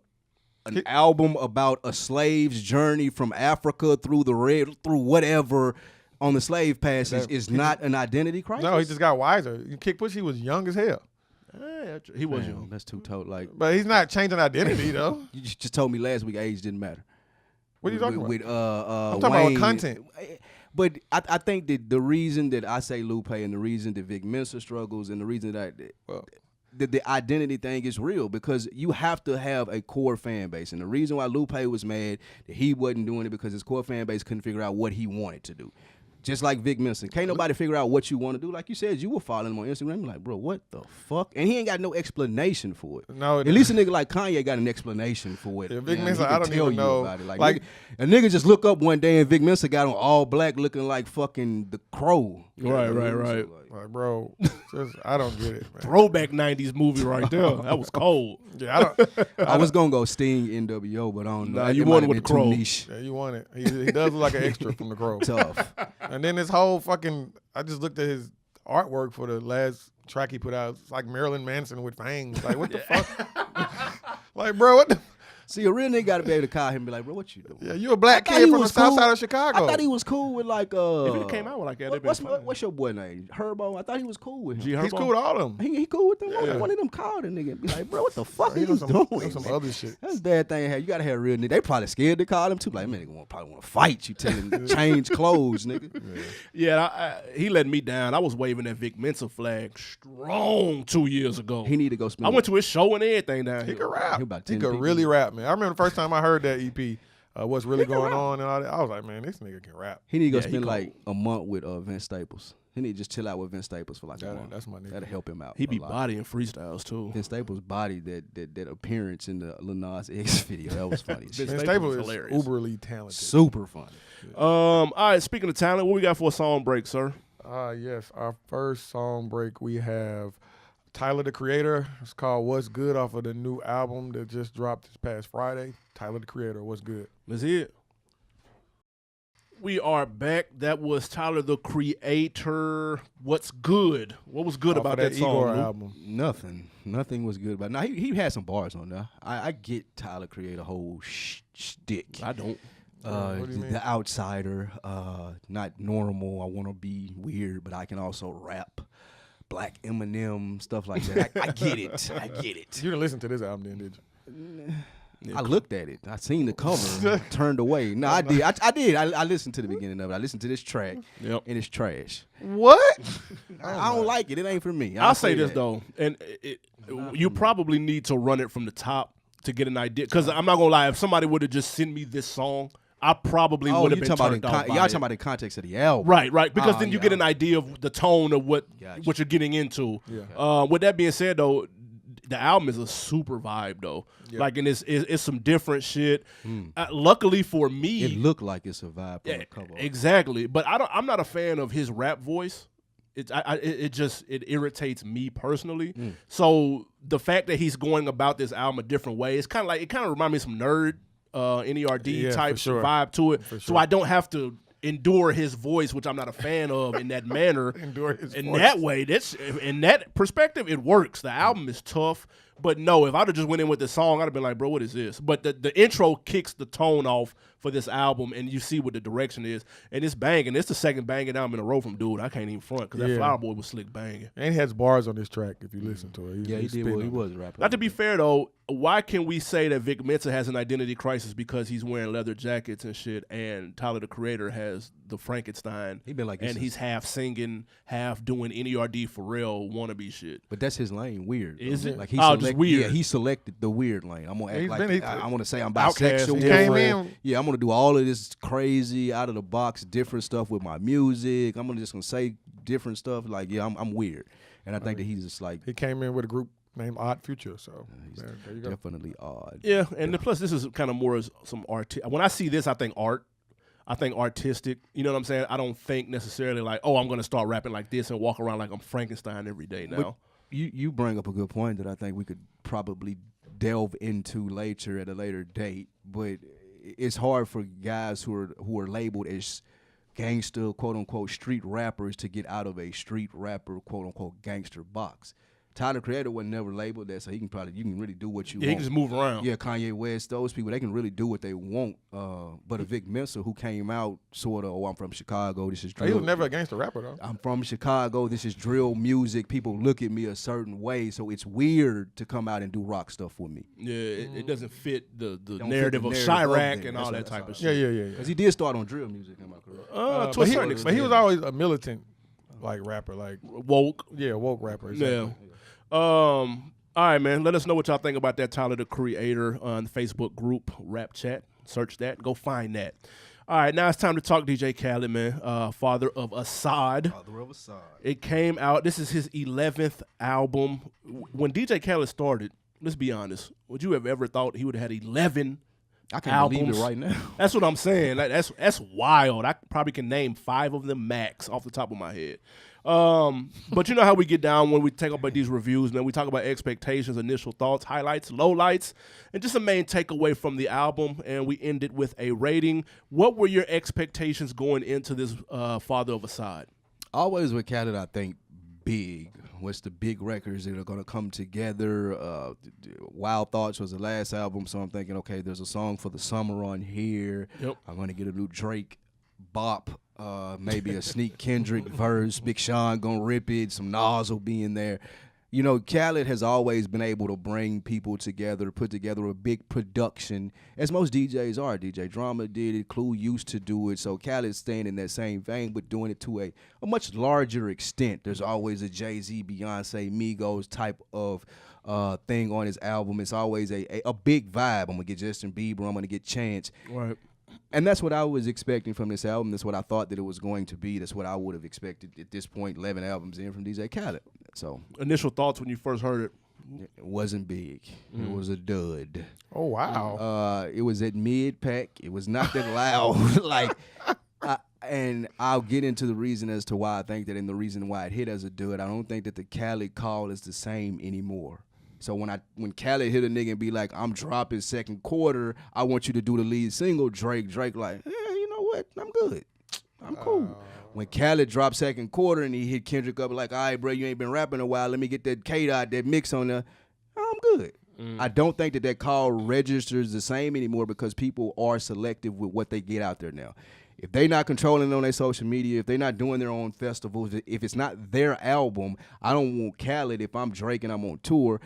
an album about a slave's journey from Africa through whatever on the slave passes is not an identity crisis? No, he just got wiser. Kick Push, he was young as hell. He was young. That's too tote. But he's not changing identity though. You just told me last week age didn't matter. What are you talking about? I'm talking about content. But I think that the reason that I say Lupe and the reason that Vic Mensa struggles and the reason that the identity thing is real because you have to have a core fan base. And the reason why Lupe was mad that he wasn't doing it because his core fan base couldn't figure out what he wanted to do. Just like Vic Mensa. Can't nobody figure out what you want to do. Like you said, you were following him on Instagram. You're like, bro, what the fuck? And he ain't got no explanation for it. No, at least a nigga like Kanye got an explanation for it. Yeah, Vic Mensa, I don't even know. About it. Like a nigga just look up one day and Vic Mensa got on all black looking like fucking the Crow. Right. Like, bro, I don't get it, man. Throwback 90s movie right there. That was cold. Yeah, I was going to go Sting NWO, but I don't know. Nah, you wanted with the Crow. Niche. Yeah, you want it. He does look like an extra from the Crow. Tough. And then this whole fucking, I just looked at his artwork for the last track he put out. It's like Marilyn Manson with fangs. Like, what the fuck? Like, bro, what the? See, a real nigga got to be able to call him and be like, bro, what you doing? Yeah, you a black kid from the south side of Chicago. I thought he was cool with like if it came out with like that, what's your boy name? Herbo. I thought he was cool with him. He's cool with all of them. He cool with them. Yeah. One of them called a nigga and be like, bro, what the fuck are you doing? Some other shit. That's the bad thing. You gotta have real nigga. They probably scared to call him too. Like, man, nigga probably want to fight you. Tell him to change clothes, nigga. Yeah, he let me down. I was waving that Vic Mensa flag strong 2 years ago. He need to go spend. I went to his show and everything down here. He could rap. He could really rap, man. I remember the first time I heard that EP, what's really going on and all that. I was like, man, this nigga can rap. He need to go spend like a month with Vince Staples. He need to just chill out with Vince Staples for like a month. That's my nigga. That'll help him out. He be bodying freestyles too. Vince Staples bodied that appearance in the Lil Nas X video. That was funny. Vince Staples is hilarious. Uberly talented. Super funny. All right, speaking of talent, what we got for a song break, sir? Yes, our first song break we have Tyler the Creator. It's called What's Good off of the new album that just dropped this past Friday. Tyler the Creator, What's Good. Let's hear it. We are back. That was Tyler the Creator. What's good? What was good about that song? Igor album? Nothing was good about it. Now, he had some bars on there. I get Tyler Creator whole shtick. I don't. What do you mean? The outsider, not normal. I want to be weird, but I can also rap. Black Eminem, stuff like that. I get it. I get it. You didn't listen to this album then, did you? I looked at it. I seen the cover. Turned away. No, I did. I did. I listened to the beginning of it. I listened to this track, and it's trash. What? I don't like it. It ain't for me. I'll say this though, and you probably need to run it from the top to get an idea. Because I'm not gonna lie, if somebody would have just sent me this song, I probably would have been turned off. Y'all talking about the context of the album, right? Because then you get an idea of the tone of what you're getting into. Yeah. With that being said, though, the album is a super vibe, though. Yeah. Like, and it's some different shit. Luckily for me, it looked like it's a vibe. Yeah, cover. Exactly. But I'm not a fan of his rap voice. It irritates me personally. So the fact that he's going about this album a different way, it kind of reminds me of some Nerd. NERD type vibe to it, so I don't have to endure his voice, which I'm not a fan of in that manner. Endure his in voice. That way. That's in that perspective, it works. The album is tough, but no, if I'd have just went in with the song, I'd have been like, bro, what is this? But the intro kicks the tone off for this album, and you see what the direction is, and it's banging. It's the second banging album in a row from dude. I can't even front because that Flower Boy was slick banging. And he has bars on this track if you listen to it. He did. Well, he was a rapper. Not to be fair though, why can we say that Vic Mensa has an identity crisis because he's wearing leather jackets and shit, and Tyler the Creator has the Frankenstein, and he's half singing, half doing NERD for real wannabe shit. But that's his lane, weird. Is it? Like just weird. Yeah, he selected the weird lane. I'm gonna act like I want to say I'm Outkast. bisexual. He came in. Yeah, I'm gonna do all of this crazy, out of the box, different stuff with my music. I'm just gonna say different stuff. Like, yeah, I'm weird, and I think that he's just like he came in with a group named Odd Future. So there you go. Definitely odd. Yeah, and plus this is kind of more as some art. When I see this, I think art. I think artistic. You know what I'm saying? I don't think necessarily like, oh, I'm going to start rapping like this and walk around like I'm Frankenstein every day now. But you bring up a good point that I think we could probably delve into later at a later date. But it's hard for guys who are labeled as gangster, quote unquote, street rappers to get out of a street rapper, quote unquote, gangster box. Tyler, Creator, was never labeled that, so you can really do what you want. He can just move around. Yeah, Kanye West, those people, they can really do what they want. But a Vic Mensa who came out sort of, oh, I'm from Chicago, this is drill. He was never a gangster rapper, though. I'm from Chicago, this is drill music. People look at me a certain way, so it's weird to come out and do rock stuff with me. Yeah, it doesn't fit the narrative of Chirac and all that type of shit. Yeah. Because he did start on drill music, am I correct? To a certain extent. But he was always a militant, like, rapper. Like woke. Yeah, woke rapper. Exactly. Yeah. All right, man. Let us know what y'all think about that Tyler the Creator on the Facebook group, Rap Chat. Search that. Go find that. All right, now it's time to talk DJ Khaled, man. Father of Asahd. Father of Asahd. It came out. This is his 11th album. When DJ Khaled started, let's be honest, would you have ever thought he would have had 11 I can't albums? believe it right now. That's what I'm saying. Like, that's wild. I probably can name 5 of them max off the top of my head. But you know how we get down when we take up these reviews, man. We talk about expectations, initial thoughts, highlights, lowlights, and just a main takeaway from the album. And we end it with a rating. What were your expectations going into this Father of Asahd? Always with Khaled, I think big. What's the big records that are going to come together? Wild Thoughts was the last album, so I'm thinking, okay, there's a song for the summer on here. Yep. I'm going to get a new Drake bop. Maybe a sneak Kendrick verse. Big Sean gonna rip it. Some Nas will be in there. You know, Khaled has always been able to bring people together, put together a big production, as most DJs are. DJ Drama did it. Clue used to do it. So Khaled's staying in that same vein, but doing it to a much larger extent. There's always a Jay-Z, Beyonce, Migos type of thing on his album. It's always a big vibe. I'm gonna get Justin Bieber. I'm gonna get Chance. Right. And that's what I was expecting from this album. That's what I thought that it was going to be. That's what I would have expected at this point, 11 albums in from DJ Khaled. So initial thoughts when you first heard it? It wasn't big. It was a dud. Oh, wow. It was at mid-pack. It was not that loud. And I'll get into the reason as to why I think that, and the reason why it hit as a dud. I don't think that the Khaled call is the same anymore. So when Khaled hit a nigga and be like, I'm dropping second quarter, I want you to do the lead single, Drake like, you know what? I'm good. I'm cool. When Khaled dropped second quarter and he hit Kendrick up like, all right, bro, you ain't been rapping a while. Let me get that K-Dot, that mix on there. I'm good. I don't think that call registers the same anymore because people are selective with what they get out there now. If they not controlling on their social media, if they're not doing their own festivals, if it's not their album, I don't want Khaled, if I'm Drake and I'm on tour,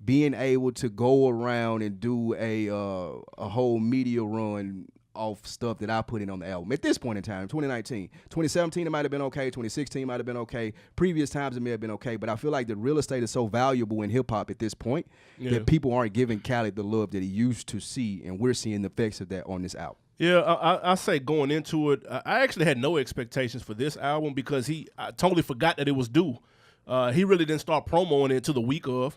being able to go around and do a whole media run off stuff that I put in on the album. At this point in time, 2019. 2017, it might have been okay. 2016 might have been okay. Previous times, it may have been okay. But I feel like the real estate is so valuable in hip-hop at this point that people aren't giving Khaled the love that he used to see, and we're seeing the effects of that on this album. Yeah, I say going into it, I actually had no expectations for this album because I totally forgot that it was due. He really didn't start promoting it until the week of.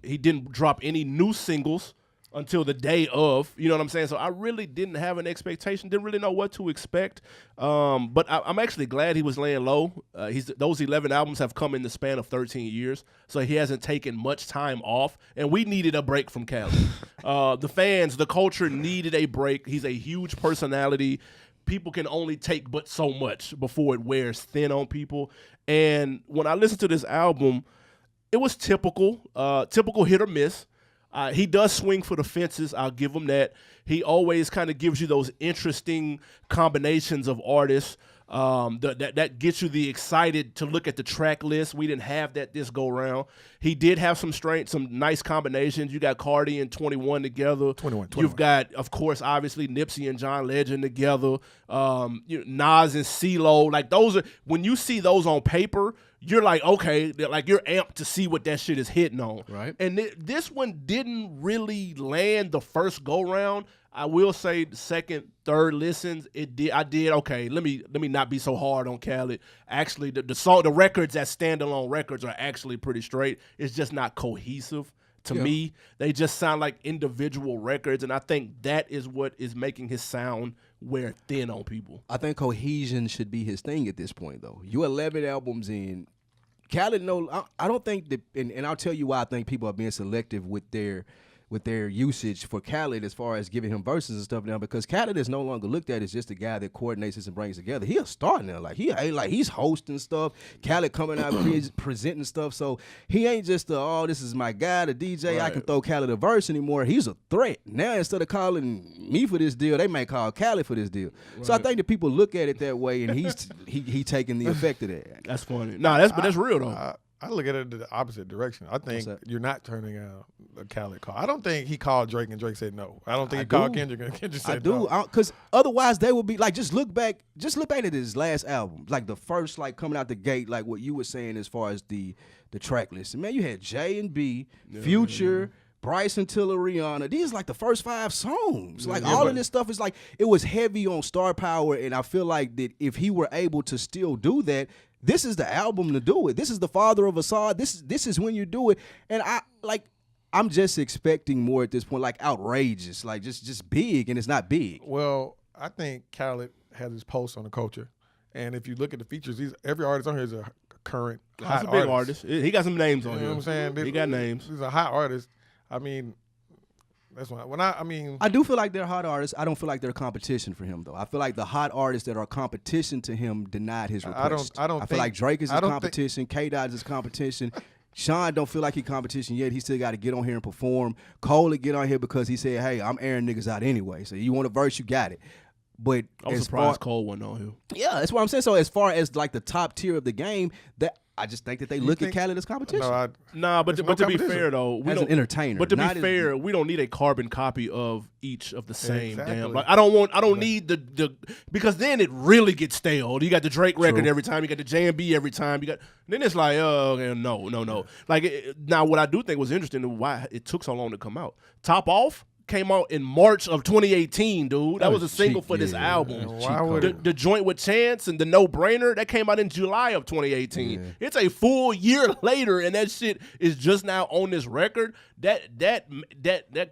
He didn't drop any new singles until the day of, you know what I'm saying? So I really didn't have an expectation, didn't really know what to expect. But I'm actually glad he was laying low. Those 11 albums have come in the span of 13 years, so he hasn't taken much time off, and we needed a break from Khaled. The fans, the culture needed a break. He's a huge personality. People can only take but so much before it wears thin on people. And when I listened to this album, it was typical hit or miss. He does swing for the fences. I'll give him that. He always kind of gives you those interesting combinations of artists that gets you the excited to look at the track list. We didn't have that this go round. He did have some nice combinations. You got Cardi and 21 together. 21. You've got, of course, obviously Nipsey and John Legend together. Nas and CeeLo. Like those are, when you see those on paper, you're like, okay, like you're amped to see what that shit is hitting on. Right. And this one didn't really land the first go round. I will say the second, third listens, I did okay. Let me not be so hard on Khaled. Actually, the records as standalone records are actually pretty straight. It's just not cohesive to me. They just sound like individual records, and I think that is what is making his sound wear thin on people. I think cohesion should be his thing at this point, though. You 11 albums in. Khaled, I don't think that, and I'll tell you why I think people are being selective with their usage for Khaled as far as giving him verses and stuff now, because Khaled is no longer looked at as just a guy that coordinates this and brings together. He a star now. Like he's hosting stuff. Khaled coming out presenting stuff. So he ain't just this is my guy, the DJ. Right. I can throw Khaled a verse anymore. He's a threat. Now instead of calling me for this deal, they may call Khaled for this deal. Right. So I think that people look at it that way, and he taking the effect of that. That's funny. No, that's real though. I look at it the opposite direction. I think you're not turning out a Khaled call. I don't think he called Drake and Drake said no. I don't think he called Kendrick and Kendrick said no. I do, because otherwise they would be like, just look back at his last album, like the first, like coming out the gate, like what you were saying as far as the track list. And man, you had J&B, Future, Bryson Tiller, Rihanna. These like the first 5 songs. Like all of this stuff is like, it was heavy on star power, and I feel like that if he were able to still do that, this is the album to do it. This is the Father of Asahd. This is when you do it. And I'm just expecting more at this point, like outrageous, like just big, and it's not big. Well, I think Khaled has his pulse on the culture, and if you look at the features, every artist on here is a current hot a big artist. He got some names on here. You know what I'm saying? He got names. He's a hot artist. I mean, that's I do feel like they're hot artists. I don't feel like they're competition for him, though. I feel like the hot artists that are competition to him denied his request. I feel like Drake is his competition. K-Dot is his competition. Sean don't feel like he's competition yet. He still got to get on here and perform. Cole will get on here because he said, hey, I'm airing niggas out anyway. So you want a verse, you got it. But I was surprised Cole wasn't on here. Yeah, that's what I'm saying. So as far as like the top tier of the game, that I just think that they look at Khaled as competition. But to be fair though, as an entertainer. But to be fair, we don't need a carbon copy of each of the same damn. Like I don't need the because then it really gets stale. You got the Drake record every time, you got the J&B every time, then it's like no. Like now, what I do think was interesting is why it took so long to come out. Top Off came out in March of 2018, dude. That was a single for this album. The joint with Chance and the No Brainer, that came out in July of 2018. Yeah. It's a full year later, and that shit is just now on this record. That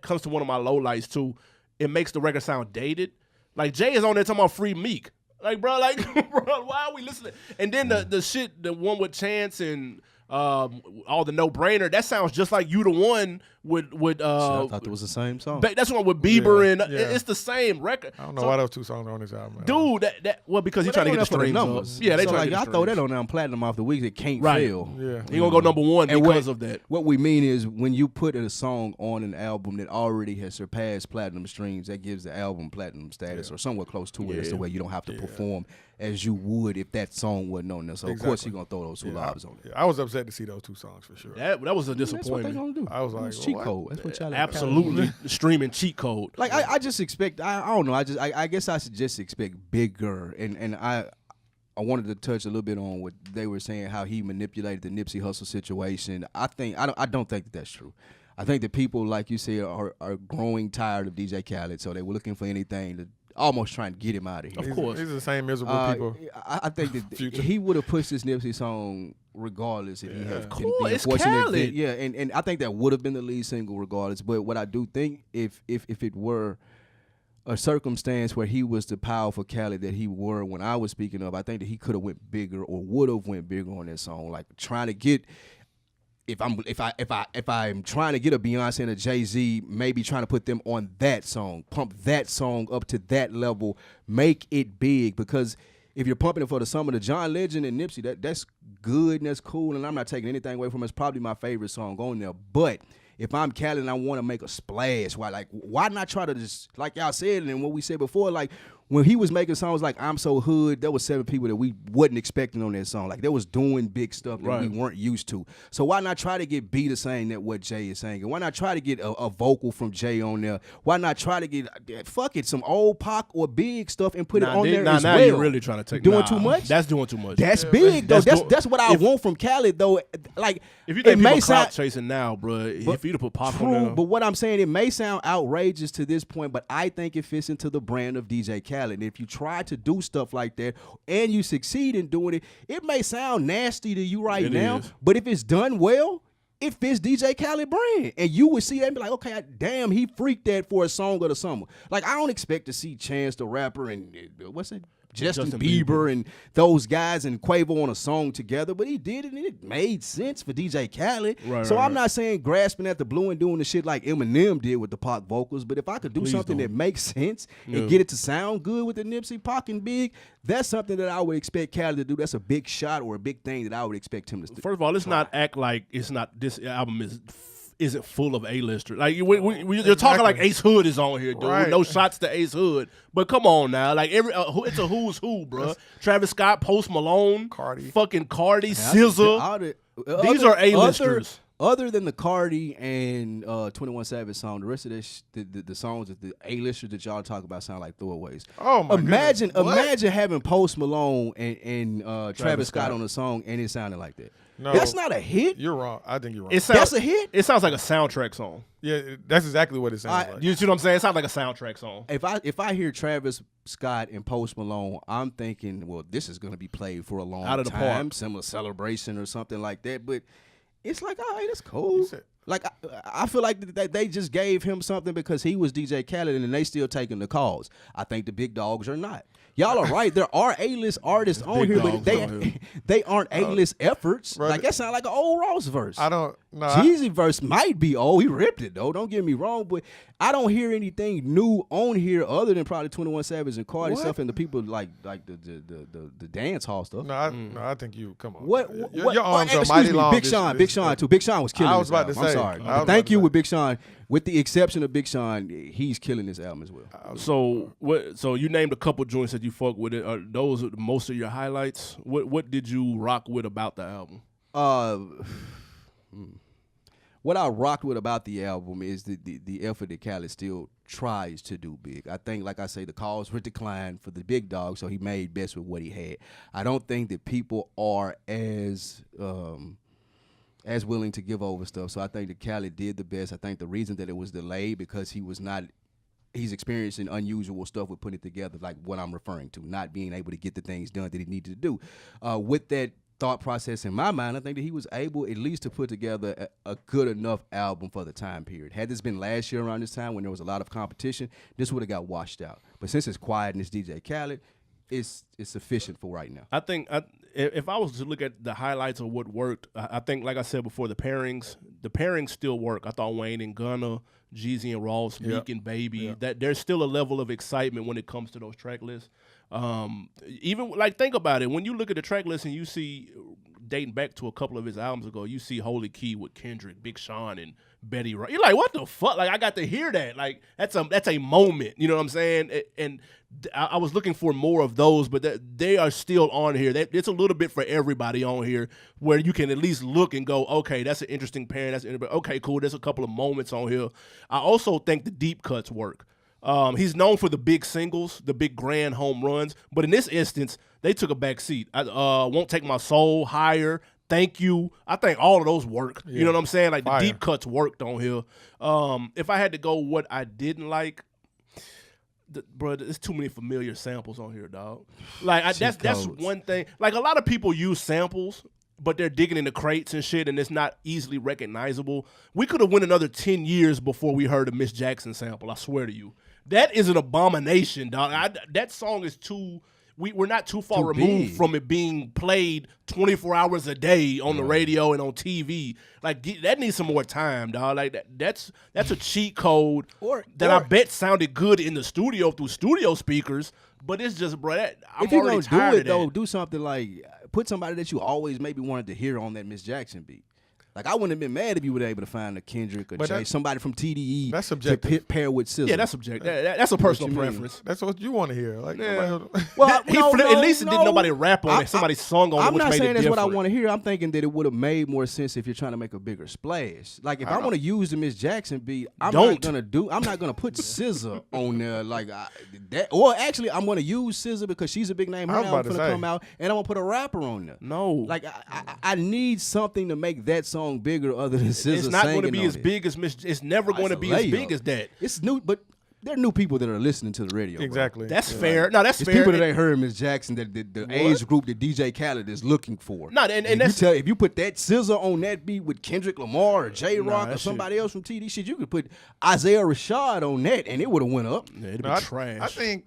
comes to one of my lowlights too. It makes the record sound dated. Like Jay is on there talking about Free Meek. Like bro, why are we listening? And then the one with Chance and all the No Brainer, that sounds just like You the One with I thought it was the same song. That's one with Bieber and it's the same record. I don't know why those 2 songs are on this album. Dude, because he's trying to get the streams numbers. Yeah, they trying to get the streams. I throw that on there platinum off the week that can't fail. Yeah. He gonna go number 1 because of that. What we mean is when you put a song on an album that already has surpassed platinum streams, that gives the album platinum status or somewhere close to it. That's the way you don't have to perform as you would if that song wasn't on there. So of course you're gonna throw those 2 lives on it. I was upset to see those 2 songs for sure. That was a disappointment. That's what they gonna do. I was like, cheat code. That's what y'all absolutely streaming cheat code. Like I just expect. I don't know. I guess I should just expect bigger. And I wanted to touch a little bit on what they were saying, how he manipulated the Nipsey Hussle situation. I don't think that's true. I think that people, like you said, are growing tired of DJ Khaled, so they were looking for anything to almost trying to get him out of here. Of course. These are the same miserable people. I think that he would have pushed this Nipsey song regardless if he had been fortunate. Yeah, and I think that would have been the lead single regardless. But what I do think, if it were a circumstance where he was the powerful Khaled that he were when I was speaking of, I think that he could have went bigger or would have went bigger on that song. Like trying to get, if I'm trying to get a Beyonce and a Jay-Z, maybe trying to put them on that song, pump that song up to that level, make it big. Because if you're pumping it for the summer, the John Legend and Nipsey, that's good and that's cool, and I'm not taking anything away from it. It's probably my favorite song on there. But if I'm Khaled and I want to make a splash, why not try to just, like y'all said and what we said before, like when he was making songs like I'm So Hood, there was 7 people that we wasn't expecting on that song. Like, they was doing big stuff that we weren't used to. So why not try to get B to sing that what Jay is saying? And why not try to get a vocal from Jay on there? Why not try to get, some old Pac or Big stuff and put it on there as now well? You're really trying to take doing too much? That's doing too much. That's big, though. That's what I want from Khaled, though. Like, if you think people clout chasing now, bro, if you'd have put Pac on there. But what I'm saying, it may sound outrageous to this point, but I think it fits into the brand of DJ Khaled. And if you try to do stuff like that and you succeed in doing it, it may sound nasty to you right now, but if it's done well, it fits DJ Khaled brand. And you would see that and be like, okay, damn, he freaked that for a song of the summer. Like, I don't expect to see Chance the Rapper and what's it? Justin Bieber and those guys and Quavo on a song together, but he did it and it made sense for DJ Khaled. So I'm not saying grasping at the blue and doing the shit like Eminem did with the Pac vocals, but if I could do something that makes sense and get it to sound good with the Nipsey, Pac, and Big, that's something that I would expect Khaled to do. That's a big shot or a big thing that I would expect him to do. First of all, let's not act like it's not, this album isn't full of A-listers. Like, you're talking like Ace Hood is on here, dude. No shots to Ace Hood. But come on now. Like, it's a who's who, bro. Travis Scott, Post Malone, fucking Cardi, SZA. These are A-listers. Other than the Cardi and 21 Savage song, the rest of the songs that the A-listers that y'all talk about sound like throwaways. Oh my goodness. Imagine having Post Malone and Travis Scott on a song and it sounded like that. No, that's not a hit. You're wrong. I think you're wrong. That's a hit. It sounds like a soundtrack song. Yeah, that's exactly what it sounds like. You see what I'm saying? It sounds like a soundtrack song. If I hear Travis Scott and Post Malone, I'm thinking, well, this is going to be played for a long Out of the time, park. similar Celebration or something like that. But it's like, all right, that's cool. Like, I feel like they just gave him something because he was DJ Khaled and they still taking the calls. I think the big dogs are not. Y'all are right. There are A-list artists on here, but they aren't A-list efforts. Brother, like, that sound like an old Ross verse. I don't know. Jeezy verse might be old. He ripped it, though. Don't get me wrong, but I don't hear anything new on here other than probably 21 Savage and Cardi stuff and the people like the dance hall stuff. No, I think you come on. Your arms are mighty long. Big Sean too. Big Sean was killing. I was about to say. I'm sorry. Thank you with Big Sean. With the exception of Big Sean, he's killing this album as well. So you named a couple joints that you fuck with it. Are those most of your highlights? What did you rock with about the album? What I rocked with about the album is the effort that Khaled still tries to do big. I think, like I say, the calls were declined for the big dog, so he made best with what he had. I don't think that people are as willing to give over stuff. So I think that Khaled did the best. I think the reason that it was delayed because he's experiencing unusual stuff with putting it together, like what I'm referring to, not being able to get the things done that he needed to do. With that thought process in my mind, I think that he was able at least to put together a good enough album for the time period. Had this been last year around this time when there was a lot of competition, this would have got washed out. But since it's quiet and it's DJ Khaled, it's sufficient for right now. I think if I was to look at the highlights of what worked, I think, like I said before, the pairings still work. I thought Wayne and Gunna, Jeezy and Ross, Meek and Baby, that there's still a level of excitement when it comes to those track lists. Even like, think about it. When you look at the track list and you see, dating back to a couple of his albums ago, you see Holy Key with Kendrick, Big Sean, and Betty Wright. You're like, what the fuck? Like, I got to hear that. Like, that's a moment. You know what I'm saying? And I was looking for more of those, but they are still on here. It's a little bit for everybody on here where you can at least look and go, okay, that's an interesting pairing. Okay, cool. There's a couple of moments on here. I also think the deep cuts work. He's known for the big singles, the big grand home runs, but in this instance, they took a back seat. Won't Take My Soul, Higher, Thank You. I think all of those work. Yeah. You know what I'm saying? Like, the deep cuts worked on here. If I had to go what I didn't like, bro, there's too many familiar samples on here, dog. Like, that's one thing. Like, a lot of people use samples, but they're digging in the crates and shit, and it's not easily recognizable. We could have went another 10 years before we heard a Miss Jackson sample, I swear to you. That is an abomination, dog. That song is too... We're not too far removed from it being played 24 hours a day on the radio and on TV. Like, that needs some more time, dog. Like, that's a cheat code that I bet sounded good in the studio through studio speakers. But it's just, bro, if you're gonna do it, though, do something like put somebody that you always maybe wanted to hear on that Miss Jackson beat. Like, I wouldn't have been mad if you were able to find a Kendrick or Jay, somebody from TDE that's subjective. to pair with SZA. Yeah, that's subjective. That's a personal preference. That's what you want to hear. Like, well, at least it didn't nobody rap on it. Somebody sung on it, I'm which not made saying it that's different. what I want to hear. I'm thinking that it would have made more sense if you're trying to make a bigger splash. Like, if I want to use the Miss Jackson beat, I'm not gonna put SZA on there like that. Or actually, I'm gonna use SZA because she's a big name. Her album's gonna come out, and I'm gonna put a rapper on there. No, like I need something to make that song bigger other than SZA. It's not going to be as big as Miss. It's never going to be as big as that. It's new, but there are new people that are listening to the radio. Exactly. Bro. That's fair. No, that's fair. People that ain't heard Miss Jackson, that the age group that DJ Khaled is looking for. No, and that's if you put that SZA on that beat with Kendrick Lamar or J Rock or somebody else from TD shit, you could put Isaiah Rashad on that, and it would have went up. Yeah, it'd be trash. I think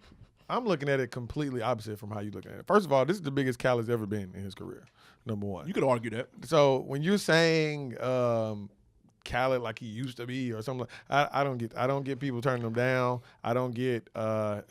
I'm looking at it completely opposite from how you looking at it. First of all, this is the biggest Khaled's ever been in his career. Number one. You could argue that. So when you're saying Khaled like he used to be or something, I don't get people turning him down. I don't get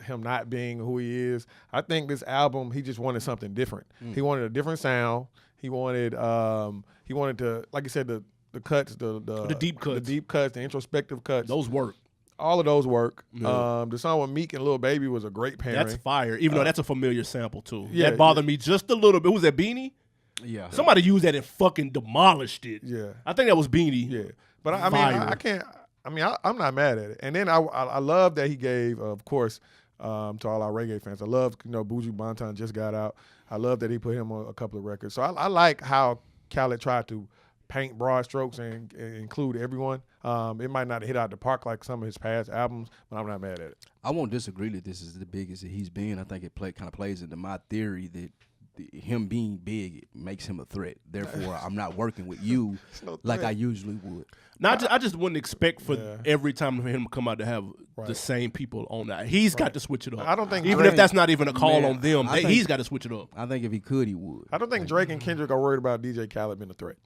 him not being who he is. I think this album, he just wanted something different. He wanted a different sound. He wanted to, like you said, the cuts, the deep cuts, the introspective cuts. Those work. All of those work. Yeah. The song with Meek and Lil Baby was a great pairing. That's fire, even though that's a familiar sample too. Yeah, that bothered me just a little bit. Who was that, Beanie? Yeah. Somebody used that and fucking demolished it. Yeah. I think that was Beanie. Yeah. But I mean, I'm not mad at it. And then I love that he gave, of course, to all our reggae fans. I love, Buju Banton just got out. I love that he put him on a couple of records. So I like how Khaled tried to paint broad strokes and include everyone. It might not hit out the park like some of his past albums, but I'm not mad at it. I won't disagree that this is the biggest that he's been. I think it kind of plays into my theory that him being big, it makes him a threat. Therefore, I'm not working with you like I usually would. Now, I just wouldn't expect for every time for him to come out to have the same people on that. He's got to switch it up. I don't think even if that's not even a call on them, he's got to switch it up. I think if he could, he would. I don't think Drake and Kendrick are worried about DJ Khaled being a threat.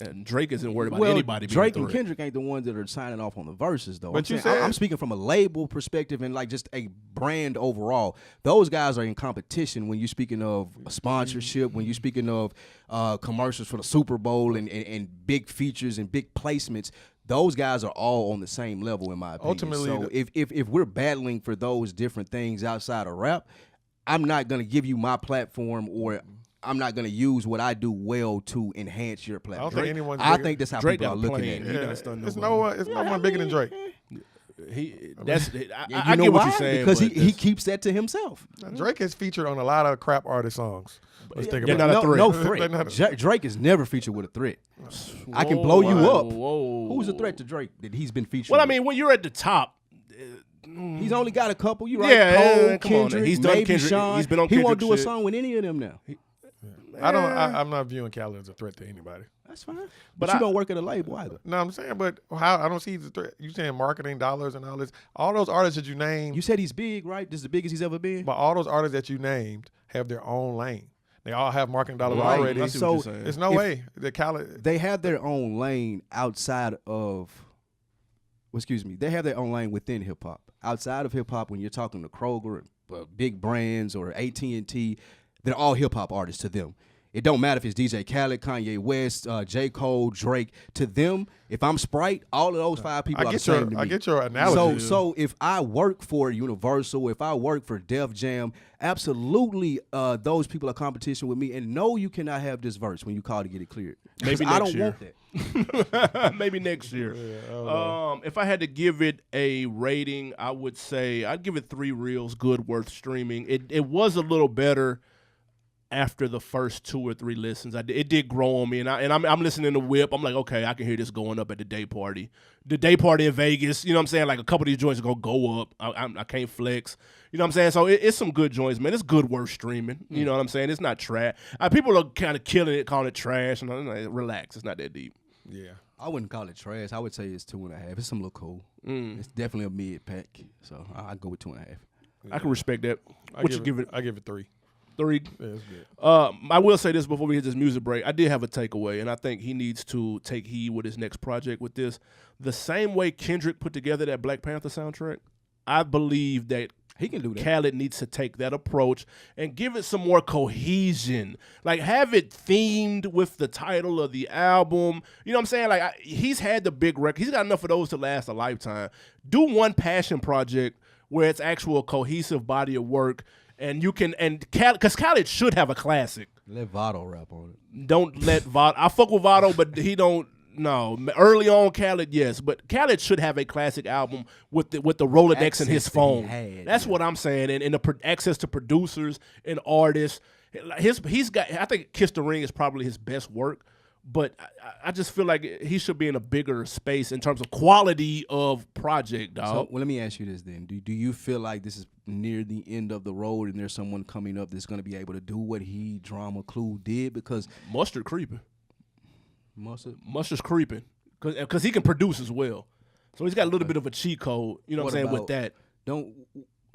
And Drake isn't worried about anybody being Drake a threat. and Kendrick ain't the ones that are signing off on the verses, though. But I'm speaking from a label perspective and like just a brand overall. Those guys are in competition when you're speaking of a sponsorship, when you're speaking of commercials for the Super Bowl and big features and big placements. Those guys are all on the same level, in my opinion. Ultimately, so if we're battling for those different things outside of rap, I'm not going to give you my platform or I'm not going to use what I do well to enhance your platform. I think that's how Drake people are looking at it. It's no one bigger than Drake. I get what you're saying. Because he keeps that to himself. Drake is featured on a lot of crap artist songs. Let's think They're about not a threat. No threat. Drake is never featured with a threat. I can blow you up. Who's a threat to Drake that he's been featured Well, I with? mewhen you're at the top, he's only got a couple. You right? Yeah, Cole, come on. Kendrick, He's done maybe Kendrick. Sean. He's been on He won't Kendrick do a shit. song with any of them now. I'm not viewing Khaled as a threat to anybody. That's fine. But you don't work at a label either. No, I'm saying, but how I don't see the threat. You saying marketing dollars and all this. All those artists that you named. You said he's big, right? This is the biggest he's ever been. But all those artists that you named have their own lane. They all have marketing dollars already. So there's no way that Khaled. They have their own lane outside of. They have their own lane within hip hop. Outside of hip hop, when you're talking to Kroger, big brands, or AT&T, they're all hip hop artists to them. It don't matter if it's DJ Khaled, Kanye West, J. Cole, Drake. To them, if I'm Sprite, all of those five people are the same to me. I get your analogy. So if I work for Universal, if I work for Def Jam, absolutely those people are competition with me. And no, you cannot have this verse when you call to get it cleared. Maybe I next don't year. want that. Maybe next year. If I had to give it a rating, I would say I'd give it 3 reels, good, worth streaming. It was a little better after the first 2 or 3 listens. It did grow on me, and I'm listening to Whip. I'm like, okay, I can hear this going up at the day party. The day party in Vegas, you know what I'm saying? Like a couple of these joints are going to go up. I can't flex. You know what I'm saying? So it's some good joints, man. It's good worth streaming. You know what I'm saying? It's not trash. People are kind of killing it, calling it trash. And I'm like, relax. It's not that deep. Yeah. I wouldn't call it trash. I would say it's 2.5. It's some little cool. It's definitely a mid pack. So I'd go with 2.5. Yeah. I can respect that. What you give it? I give it 3. 3. Yeah, that's good. I will say this before we hit this music break. I did have a takeaway, and I think he needs to take heed with his next project with this. The same way Kendrick put together that Black Panther soundtrack, I believe that He can do that. Khaled needs to take that approach and give it some more cohesion. Like, have it themed with the title of the album. You know what I'm saying? Like, he's had the big record. He's got enough of those to last a lifetime. Do one passion project where it's actual cohesive body of work, and you can, and because Khaled should have a classic. Let Vado rap on it. Don't let Vado. I fuck with Vado, but he don't. No, early on Khaled, yes, but Khaled should have a classic album with the Rolodex access in his phone. That's what I'm saying, and the access to producers and artists. He's got. I think Kiss the Ring is probably his best work, but I just feel like he should be in a bigger space in terms of quality of project, dog. So, well, let me ask you this then: Do you feel like this is near the end of the road, and there's someone coming up that's going to be able to do what he, Drama Clue, did? Because Mxtra creeping. Mustard's creeping because he can produce as well, so he's got a little bit of a cheat code. You know what I'm saying with that.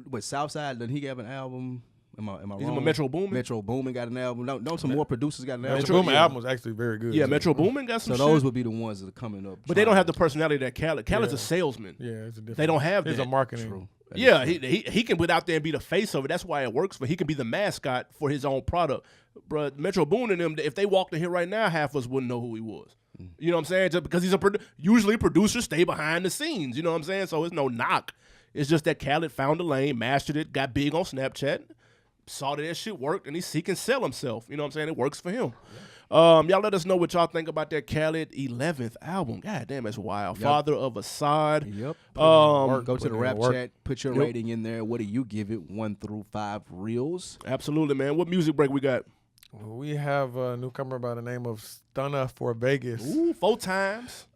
But Southside, doesn't he have an album? Am I wrong? Metro Boomin? Metro Boomin got an album. No, some more producers got an album. Metro Boomin album was actually very good. Yeah, Metro Boomin got some. So those would be the ones that are coming up. But they don't have the personality that Khaled. Khaled's a salesman. Yeah, it's a different. They don't have that. It's a marketing. True. Yeah, he can get out there and be the face of it. That's why it works. But he can be the mascot for his own product. Bro, Metro Boomin and them, if they walked in here right now, half of us wouldn't know who he was. You know what I'm saying? Just because he's usually producers stay behind the scenes. You know what I'm saying? So it's no knock. It's just that Khaled found a lane, mastered it, got big on Snapchat, saw that shit worked, and he can sell himself. You know what I'm saying? It works for him. Y'all let us know what y'all think about that Khaled 11th album. God damn, that's wild. Yep. Father of Asahd. Yep. Go to the rap chat. Put your rating in there. What do you give it? 1 through 5 reels. Absolutely, man. What music break we got? We have a newcomer by the name of Stunna for Vegas. Ooh, 4 times.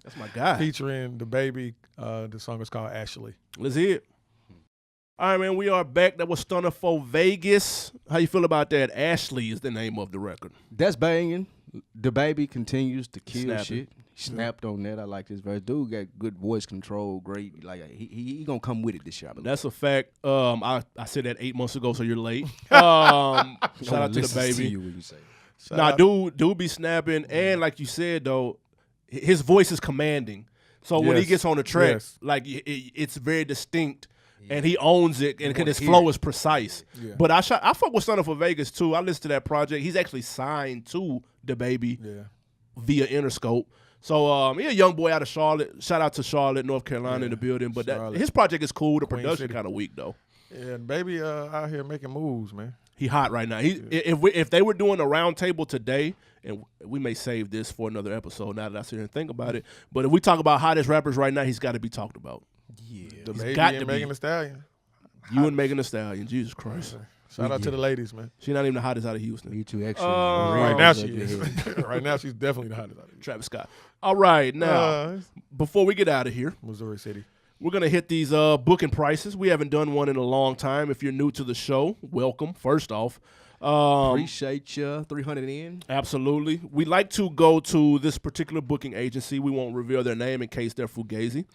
That's my guy. Featuring the baby. The song is called Ashley. Let's hear it. All right, man, we are back. That was Stunna for Vegas. How you feel about that? Ashley is the name of the record. That's banging. The baby continues to kill shit. Snapped on that. I like this verse. Dude got good voice control. Great. Like he gonna come with it this year. That's a fact. I said that 8 months ago, so you're late. Shout out to the baby. To you when you say that. Nah, dude be snapping, and like you said though, his voice is commanding. So when he gets on the track, like it's very distinct. And he owns it, and his flow is precise. Yeah. But I fuck with Stunna for Vegas too. I listened to that project. He's actually signed to the baby via Interscope. So he a young boy out of Charlotte. Shout out to Charlotte, North Carolina in the building. But his project is cool. The production kind of weak though. Yeah, and baby out here making moves, man. He hot right now. If they were doing a round table today, and we may save this for another episode now that I sit here and think about it. But if we talk about hottest rappers right now, he's got to be talked about. Yeah, the baby and Megan Thee Stallion. You and Megan Thee Stallion, Jesus Christ! Shout out to the ladies, man. She's not even the hottest out of Houston. Me too, extra. Right now she is. Right now she's definitely the hottest out of Houston. Travis Scott. All right, now before we get out of here, Missouri City, we're gonna hit these booking prices. We haven't done one in a long time. If you're new to the show, welcome. First off. Appreciate you. 300 in. Absolutely. We like to go to this particular booking agency. We won't reveal their name in case they're fugazi.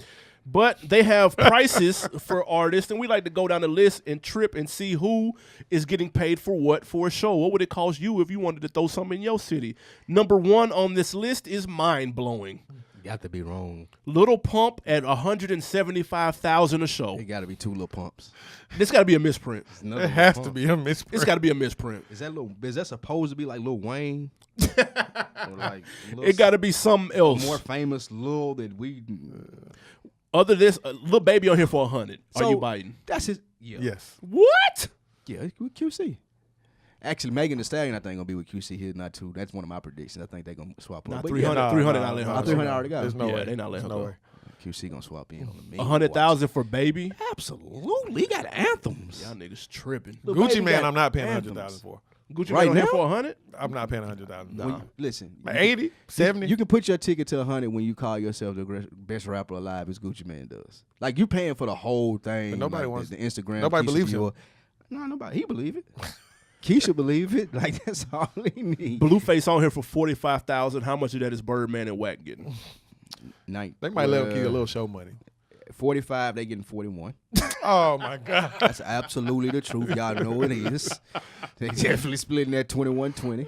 But they have prices for artists, and we like to go down the list and trip and see who is getting paid for what for a show. What would it cost you if you wanted to throw something in your city? Number 1 on this list is mind-blowing. You got to be wrong. Little Pump at $175,000 a show. It got to be 2 Little Pumps. This got to be a misprint. It has to be a misprint. It's got to be a misprint. Is that supposed to be like Lil Wayne? Or like it got to be something else. More famous Lil that we. Other than this, Lil Baby on here for 100. Are you biting? That's his. Yeah. Yes. What? Yeah, with QC. Actually, Megan Thee Stallion, I think, gonna be with QC here, not 2. That's one of my predictions. I think they're gonna swap up. 300 not letting her. 300 already got. There's no way. They're not letting her go. QC gonna swap in on the 100,000 for Baby. Absolutely, he got anthems. Y'all niggas tripping. Gucci Man, I'm not paying 100,000 for. Gucci right Man now for 100. I'm not paying 100,000. Nah. Listen, 80, 70. You can put your ticket to 100 when you call yourself the best rapper alive, as Gucci Man does. Like you paying for the whole thing. But nobody wants the Instagram. Nobody believes him. No, nobody. He believe it. Keisha believe it. Like that's all he needs. Blueface on here for 45,000. How much of that is Birdman and Wack getting? They might let him keep a little show money. 45, they getting 41. Oh my God. That's absolutely the truth. Y'all know it is. They definitely splitting that 21-20.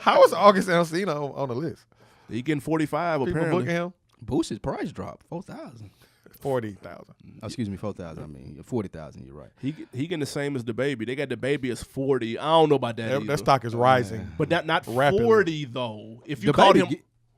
How is August Alsina on the list? He getting 45 People apparently. booking him? Boost's price dropped 4,000. 40,000. Oh, excuse me, 4,000. I mean, 40,000. You're right. He getting the same as the baby. They got the baby as 40. I don't know about that. That stock is rising, but not rapidly. 40 though. If you The called baby him,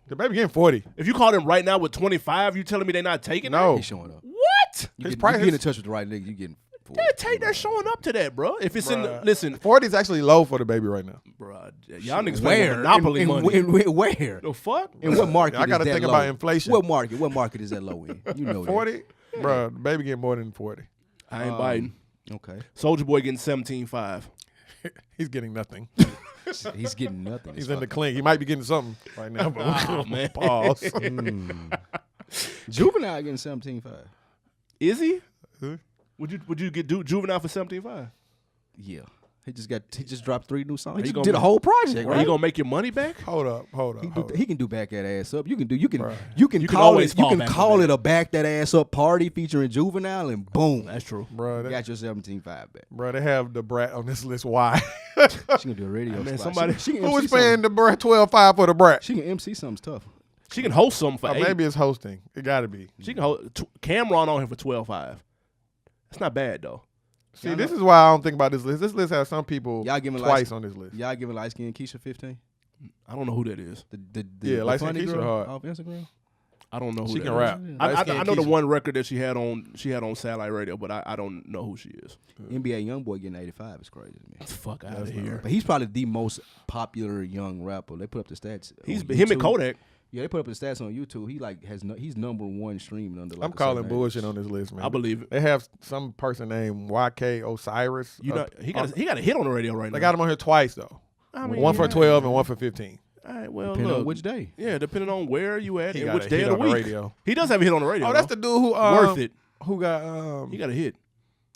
the baby getting 40. if you called him right now with 25, you telling me they're not taking No. He's showing up. What? You His get in touch with the right nigga, you getting 40. They're showing up to that, bro. If it's in, listen, 40 is actually low for the baby right now. bro. Y'all niggas Where? playing Monopoly money. Where? The fuck? In what market? I gotta is that think low? about inflation. What market? What market is that low in? You know 40, bro. The baby getting more than 40. I ain't biting. Okay. Soldier Boy getting 17.5. He's getting nothing. He's getting nothing. He's in the clink. He might be getting something right now. But Oh, man. Pause. Juvenile getting 17.5. Is he? Huh? Would you get Juvenile for 17.5? Yeah. He just dropped 3 new songs. Are He you just gonna did a make- whole project, Are right? you gonna make your money back? Hold up. He can do back that ass up. You can can call always it. You fall can back on call that. it a back that ass up party featuring Juvenile, and boom, That's true. Bro, you got your 17.5 back. bro, they have the brat on this list. Why? She can do a radio Man, spot. somebody- she can Who MC is paying the brat 12.5 for the brat? She can MC something tough. She can host something for Or 8. maybe it's hosting. It got to be. She can hold Cameron on him for 12.5. That's not bad though. See, this is why I don't think about this list. This list has some people Y'all giving twice on this list. Y'all giving light skin Keisha 15? I don't know who that is. Yeah, the light-skinned funny Keisha girl hard. off Instagram. I don't know who She that can is. rap. I Light-skinned know the Keisha. one record that she had on Satellite Radio, but I don't know who she is. NBA YoungBoy getting 85 is crazy to me. Fuck out of here. But he's probably the most popular young rapper. They put up the stats. He's on him and YouTube. Kodak. Yeah, they put up the stats on YouTube. He like he's number 1 streaming under. Like I'm a calling certain bullshit age. on this list, man. I believe it. They have some person named YK Osiris. You know, he got a hit on the radio right now. They got him on here twice though. I mean, One for yeah. 12 and one for 15. All right, well, Depending on look. which day. Yeah, depending on where you at He and got which a day hit of the on the week. radio. He does have a hit on the radio. Oh, that's though. the dude who Worth it. Who got He got a hit.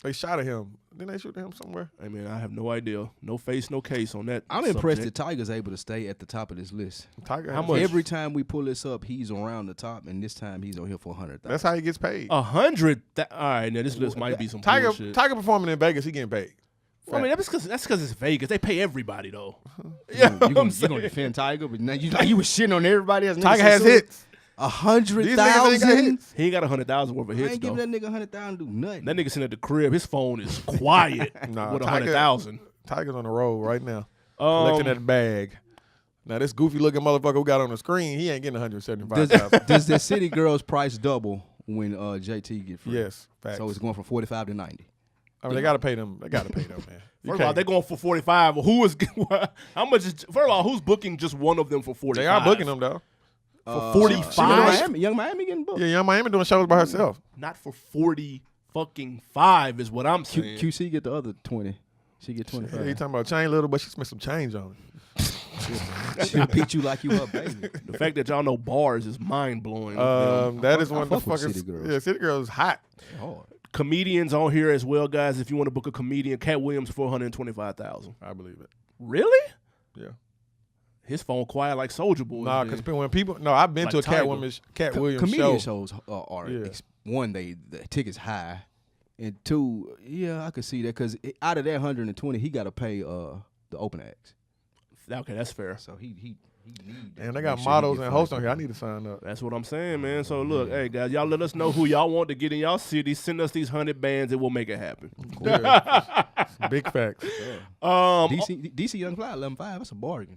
They shot at him. Didn't they shoot at him somewhere? I mean, I have no idea. No face, no case on that. I'm impressed that subject. Tiger's able to stay at the top of this list. Tiger. How has- much? Every time we pull this up, he's around the top, and this time he's on here for 100,000. That's how he gets paid. 100. All right, now this list might be some Tiger bullshit. performing in Vegas, he getting paid. I mean, that's because it's Vegas. They pay everybody though. Yeah, Yeah, you gonna defend Tiger, but now you was shitting on everybody else. Tiger has hits. These niggas ain't got 100,000. hits. He ain't got 100,000 worth of I hits ain't though. giving that nigga 100,000 to do nothing. That nigga sitting at the crib. His phone is quiet Nah, with Tiger- 100,000. Tiger's on the road right now, collecting that bag. Now this goofy looking motherfucker who got on the screen, he ain't getting 175,000. Does the City Girls price double when JT get free? Yes, facts. So it's going from 45 to 90. I mean, they gotta pay them. They gotta pay them, man. You First of all, can't- they're going for 45. Who is how much? First of all, who's booking just one of them for 45? They are booking them though. for 45. Young Miami getting booked. Yeah, Young Miami doing shows by herself. Not for 40 fucking 5 is what I'm saying. QC get the other 20. She get Yeah, 25. you talking about change little, but she spent some change on it. She'll beat you like you her baby. The fact that y'all know bars is mind blowing. That is one of the fuck with fucking City Girls. Yeah, City Girls hot. Hard. Comedians on here as well, guys. If you want to book a comedian, Cat Williams 425,000. I believe it. Really? Yeah. His phone quiet like Soldier Boy. Nah, because when people I've been Like to a Tiger. Cat Williams Comedian show. shows are Yeah. one, the tickets high, and two, yeah, I could see that because out of that 120, he got to pay the open acts. Okay, that's fair. So he need that And to they got make sure he models get and free. hosts on here. I need to sign up. That's what I'm saying, man. So look, hey guys, y'all let us know who y'all want to get in y'all city. Send us these 100 bands, and we'll make it happen. Yeah. Big facts. DC Young Fly 11.5. That's a bargain.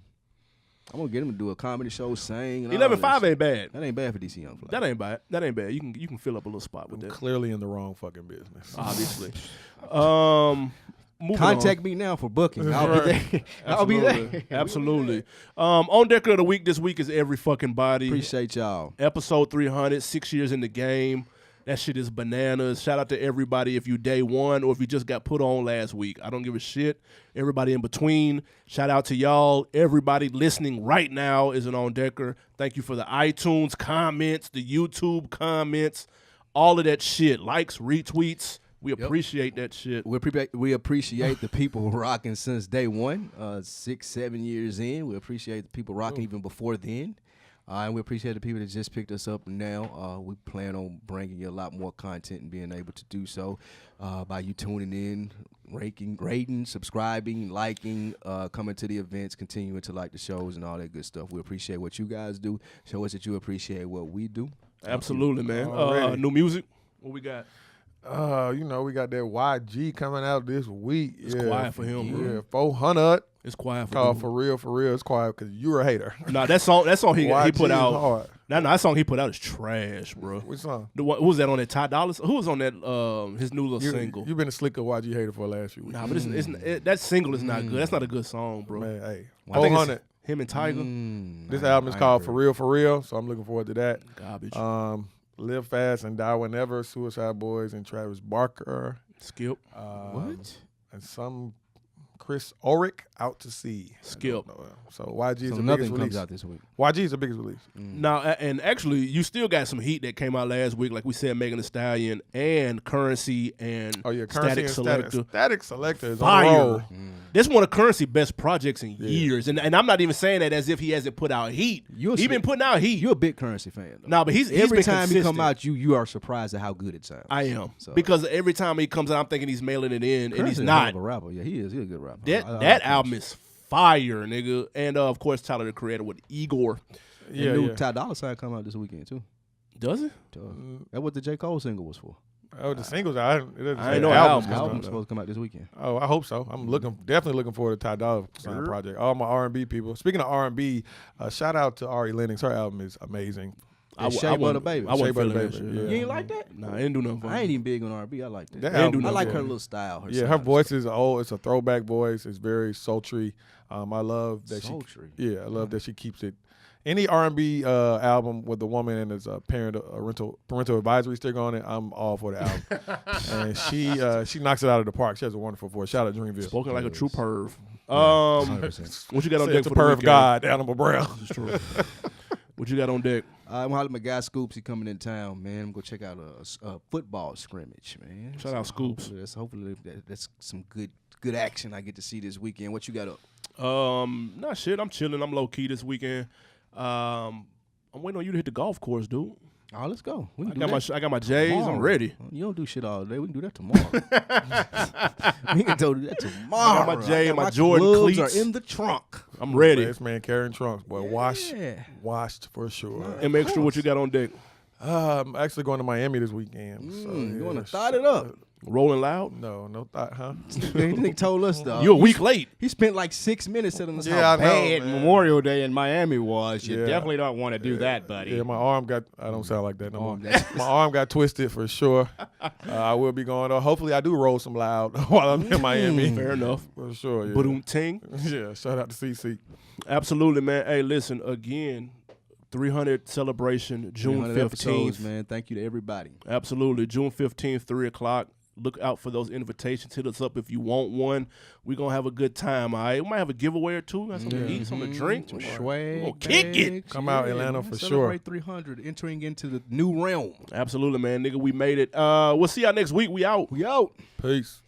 I'm gonna get him to do a comedy show, sing. And 11.5 ain't bad. That ain't bad for DC Young Fly. That ain't bad. That ain't bad. You can fill up a little spot with I'm that. clearly in the wrong fucking business. Obviously. Moving Contact on. me now for booking. I'll be there. I'll be there. Absolutely. On Decker of the Week this week is Every Fucking Body. Appreciate y'all. Episode 300, 6 years in the game. That shit is bananas. Shout out to everybody if you day one or if you just got put on last week. I don't give a shit. Everybody in between. Shout out to y'all. Everybody listening right now is an On Decker. Thank you for the iTunes comments, the YouTube comments, all of that shit. Likes, retweets. We appreciate that shit. We appreciate the people rocking since day one, 6, 7 years in. We appreciate the people rocking even before then. And we appreciate the people that just picked us up now. We plan on bringing you a lot more content and being able to do so by you tuning in, rating, subscribing, liking, coming to the events, continuing to like the shows and all that good stuff. We appreciate what you guys do. Show us that you appreciate what we do. Absolutely, man. Already. New music. What we got? You know, we got that YG coming out this week. It's quiet for him, bro. Yeah, 400. It's quiet for Called him. For real. It's quiet because you're a hater. Nah, that song he put out. Hard. That song he put out is trash, bro. Which song? Who was that on that Ty Dolla? Who was on that his new little single? You've been a slicker YG hater for the last few weeks. Nah, but that single is not good. That's not a good song, bro. Man, hey, I think 400. it's him and Tiger. This album is called For Real, so I'm looking forward to that. Garbage. Live Fast and Die Whenever, Suicide Boys and Travis Barker. Skip. What? And some Chris Ulrich, Out to Sea. Skip. So YG is the nothing biggest comes release. out this week. YG is the biggest release. Now, and actually, you still got some heat that came out last week, like we said, Megan Thee Stallion and Currency and Static Selector. Static Selector is fire. on roll. This one of Currency best projects in years, and I'm not even saying that as if he hasn't put out heat. He's been putting out heat. You're a big Currency fan, though. No, but he's every been time consistent. he come out, you are surprised at how good it sounds. I am So, because every time he comes out, I'm thinking he's mailing it in, and he's Currency's a not. hell of a rapper. Yeah, he is. He's a good rapper. That album is fire, nigga, and of course Tyler the Creator with Igor. Yeah, new Ty Dolla $ign come out this weekend too. Does it? That's what the J. Cole single was for. Oh, the singles. I ain't know The album's supposed to come out this weekend. Oh, I hope so. I'm definitely looking forward to Ty Dolla $ign project. All my R&B people. Speaking of R&B, shout out to Ari Lennox. Her album is amazing. Shape of the Baby. I wasn't feeling Baby. that shit. Yeah. You ain't like that? Nah, I didn't do nothing for I ain't even big on R&B. I like that. That album, do I like nothing. her little style. Her voice is old. It's a throwback voice. It's very sultry. I love that Sultry. I love that she keeps it. Any R&B album with a woman and there's a parental advisory sticker on it, I'm all for the album. And she knocks it out of the park. She has a wonderful voice. Shout out to Dreamville. Spoken like a true perv. 100%. What you got on Say deck it's for a the perv weekend? god, Animal Brown. This is true. What you got on deck? I'm hollering at my guy Scoops. He coming in town, man. I'm gonna check out a football scrimmage, man. Shout out Scoops. Hopefully that's some good action I get to see this weekend. What you got up? Nah, shit. I'm chilling. I'm low key this weekend. I'm waiting on you to hit the golf course, dude. Oh, let's go. We I can got my J's. tomorrow. I'm ready. You don't do shit all day. We can do that tomorrow. We can do that tomorrow. I got my J and my Jordan gloves cleats. are in the trunk. I'm ready. This man carrying trunks, boy. Washed for sure. And Mxtra, what you got on deck? I'm actually going to Miami this weekend. So, You want to thought it up? Rolling Loud? No thought, huh? He told us though. You a week late. He spent like 6 minutes telling us Yeah, how I know, bad man. Memorial Day in Miami was. You Yeah. definitely don't want to do that, buddy. Yeah, my arm got. I don't sound like that no more. that's- My arm got twisted for sure. I will be going. Hopefully, I do roll some loud while I'm in Miami. Fair enough. For sure. Yeah. Boom ting. Yeah. Shout out to CC. Absolutely, man. Hey, listen, again, 300 celebration, June 300 episodes, 15th. man. Thank you to everybody. Absolutely. June 15th, 3 o'clock. Look out for those invitations. Hit us up if you want one. We're going to have a good time, all right? We might have a giveaway or two. Got something to eat, something to drink. Some We're swag. gonna kick it. Come out, Atlanta, for Celebrate 300, entering into the new realm. Absolutely, man. Nigga, we made it. We'll see y'all next week. We out. We out. Peace.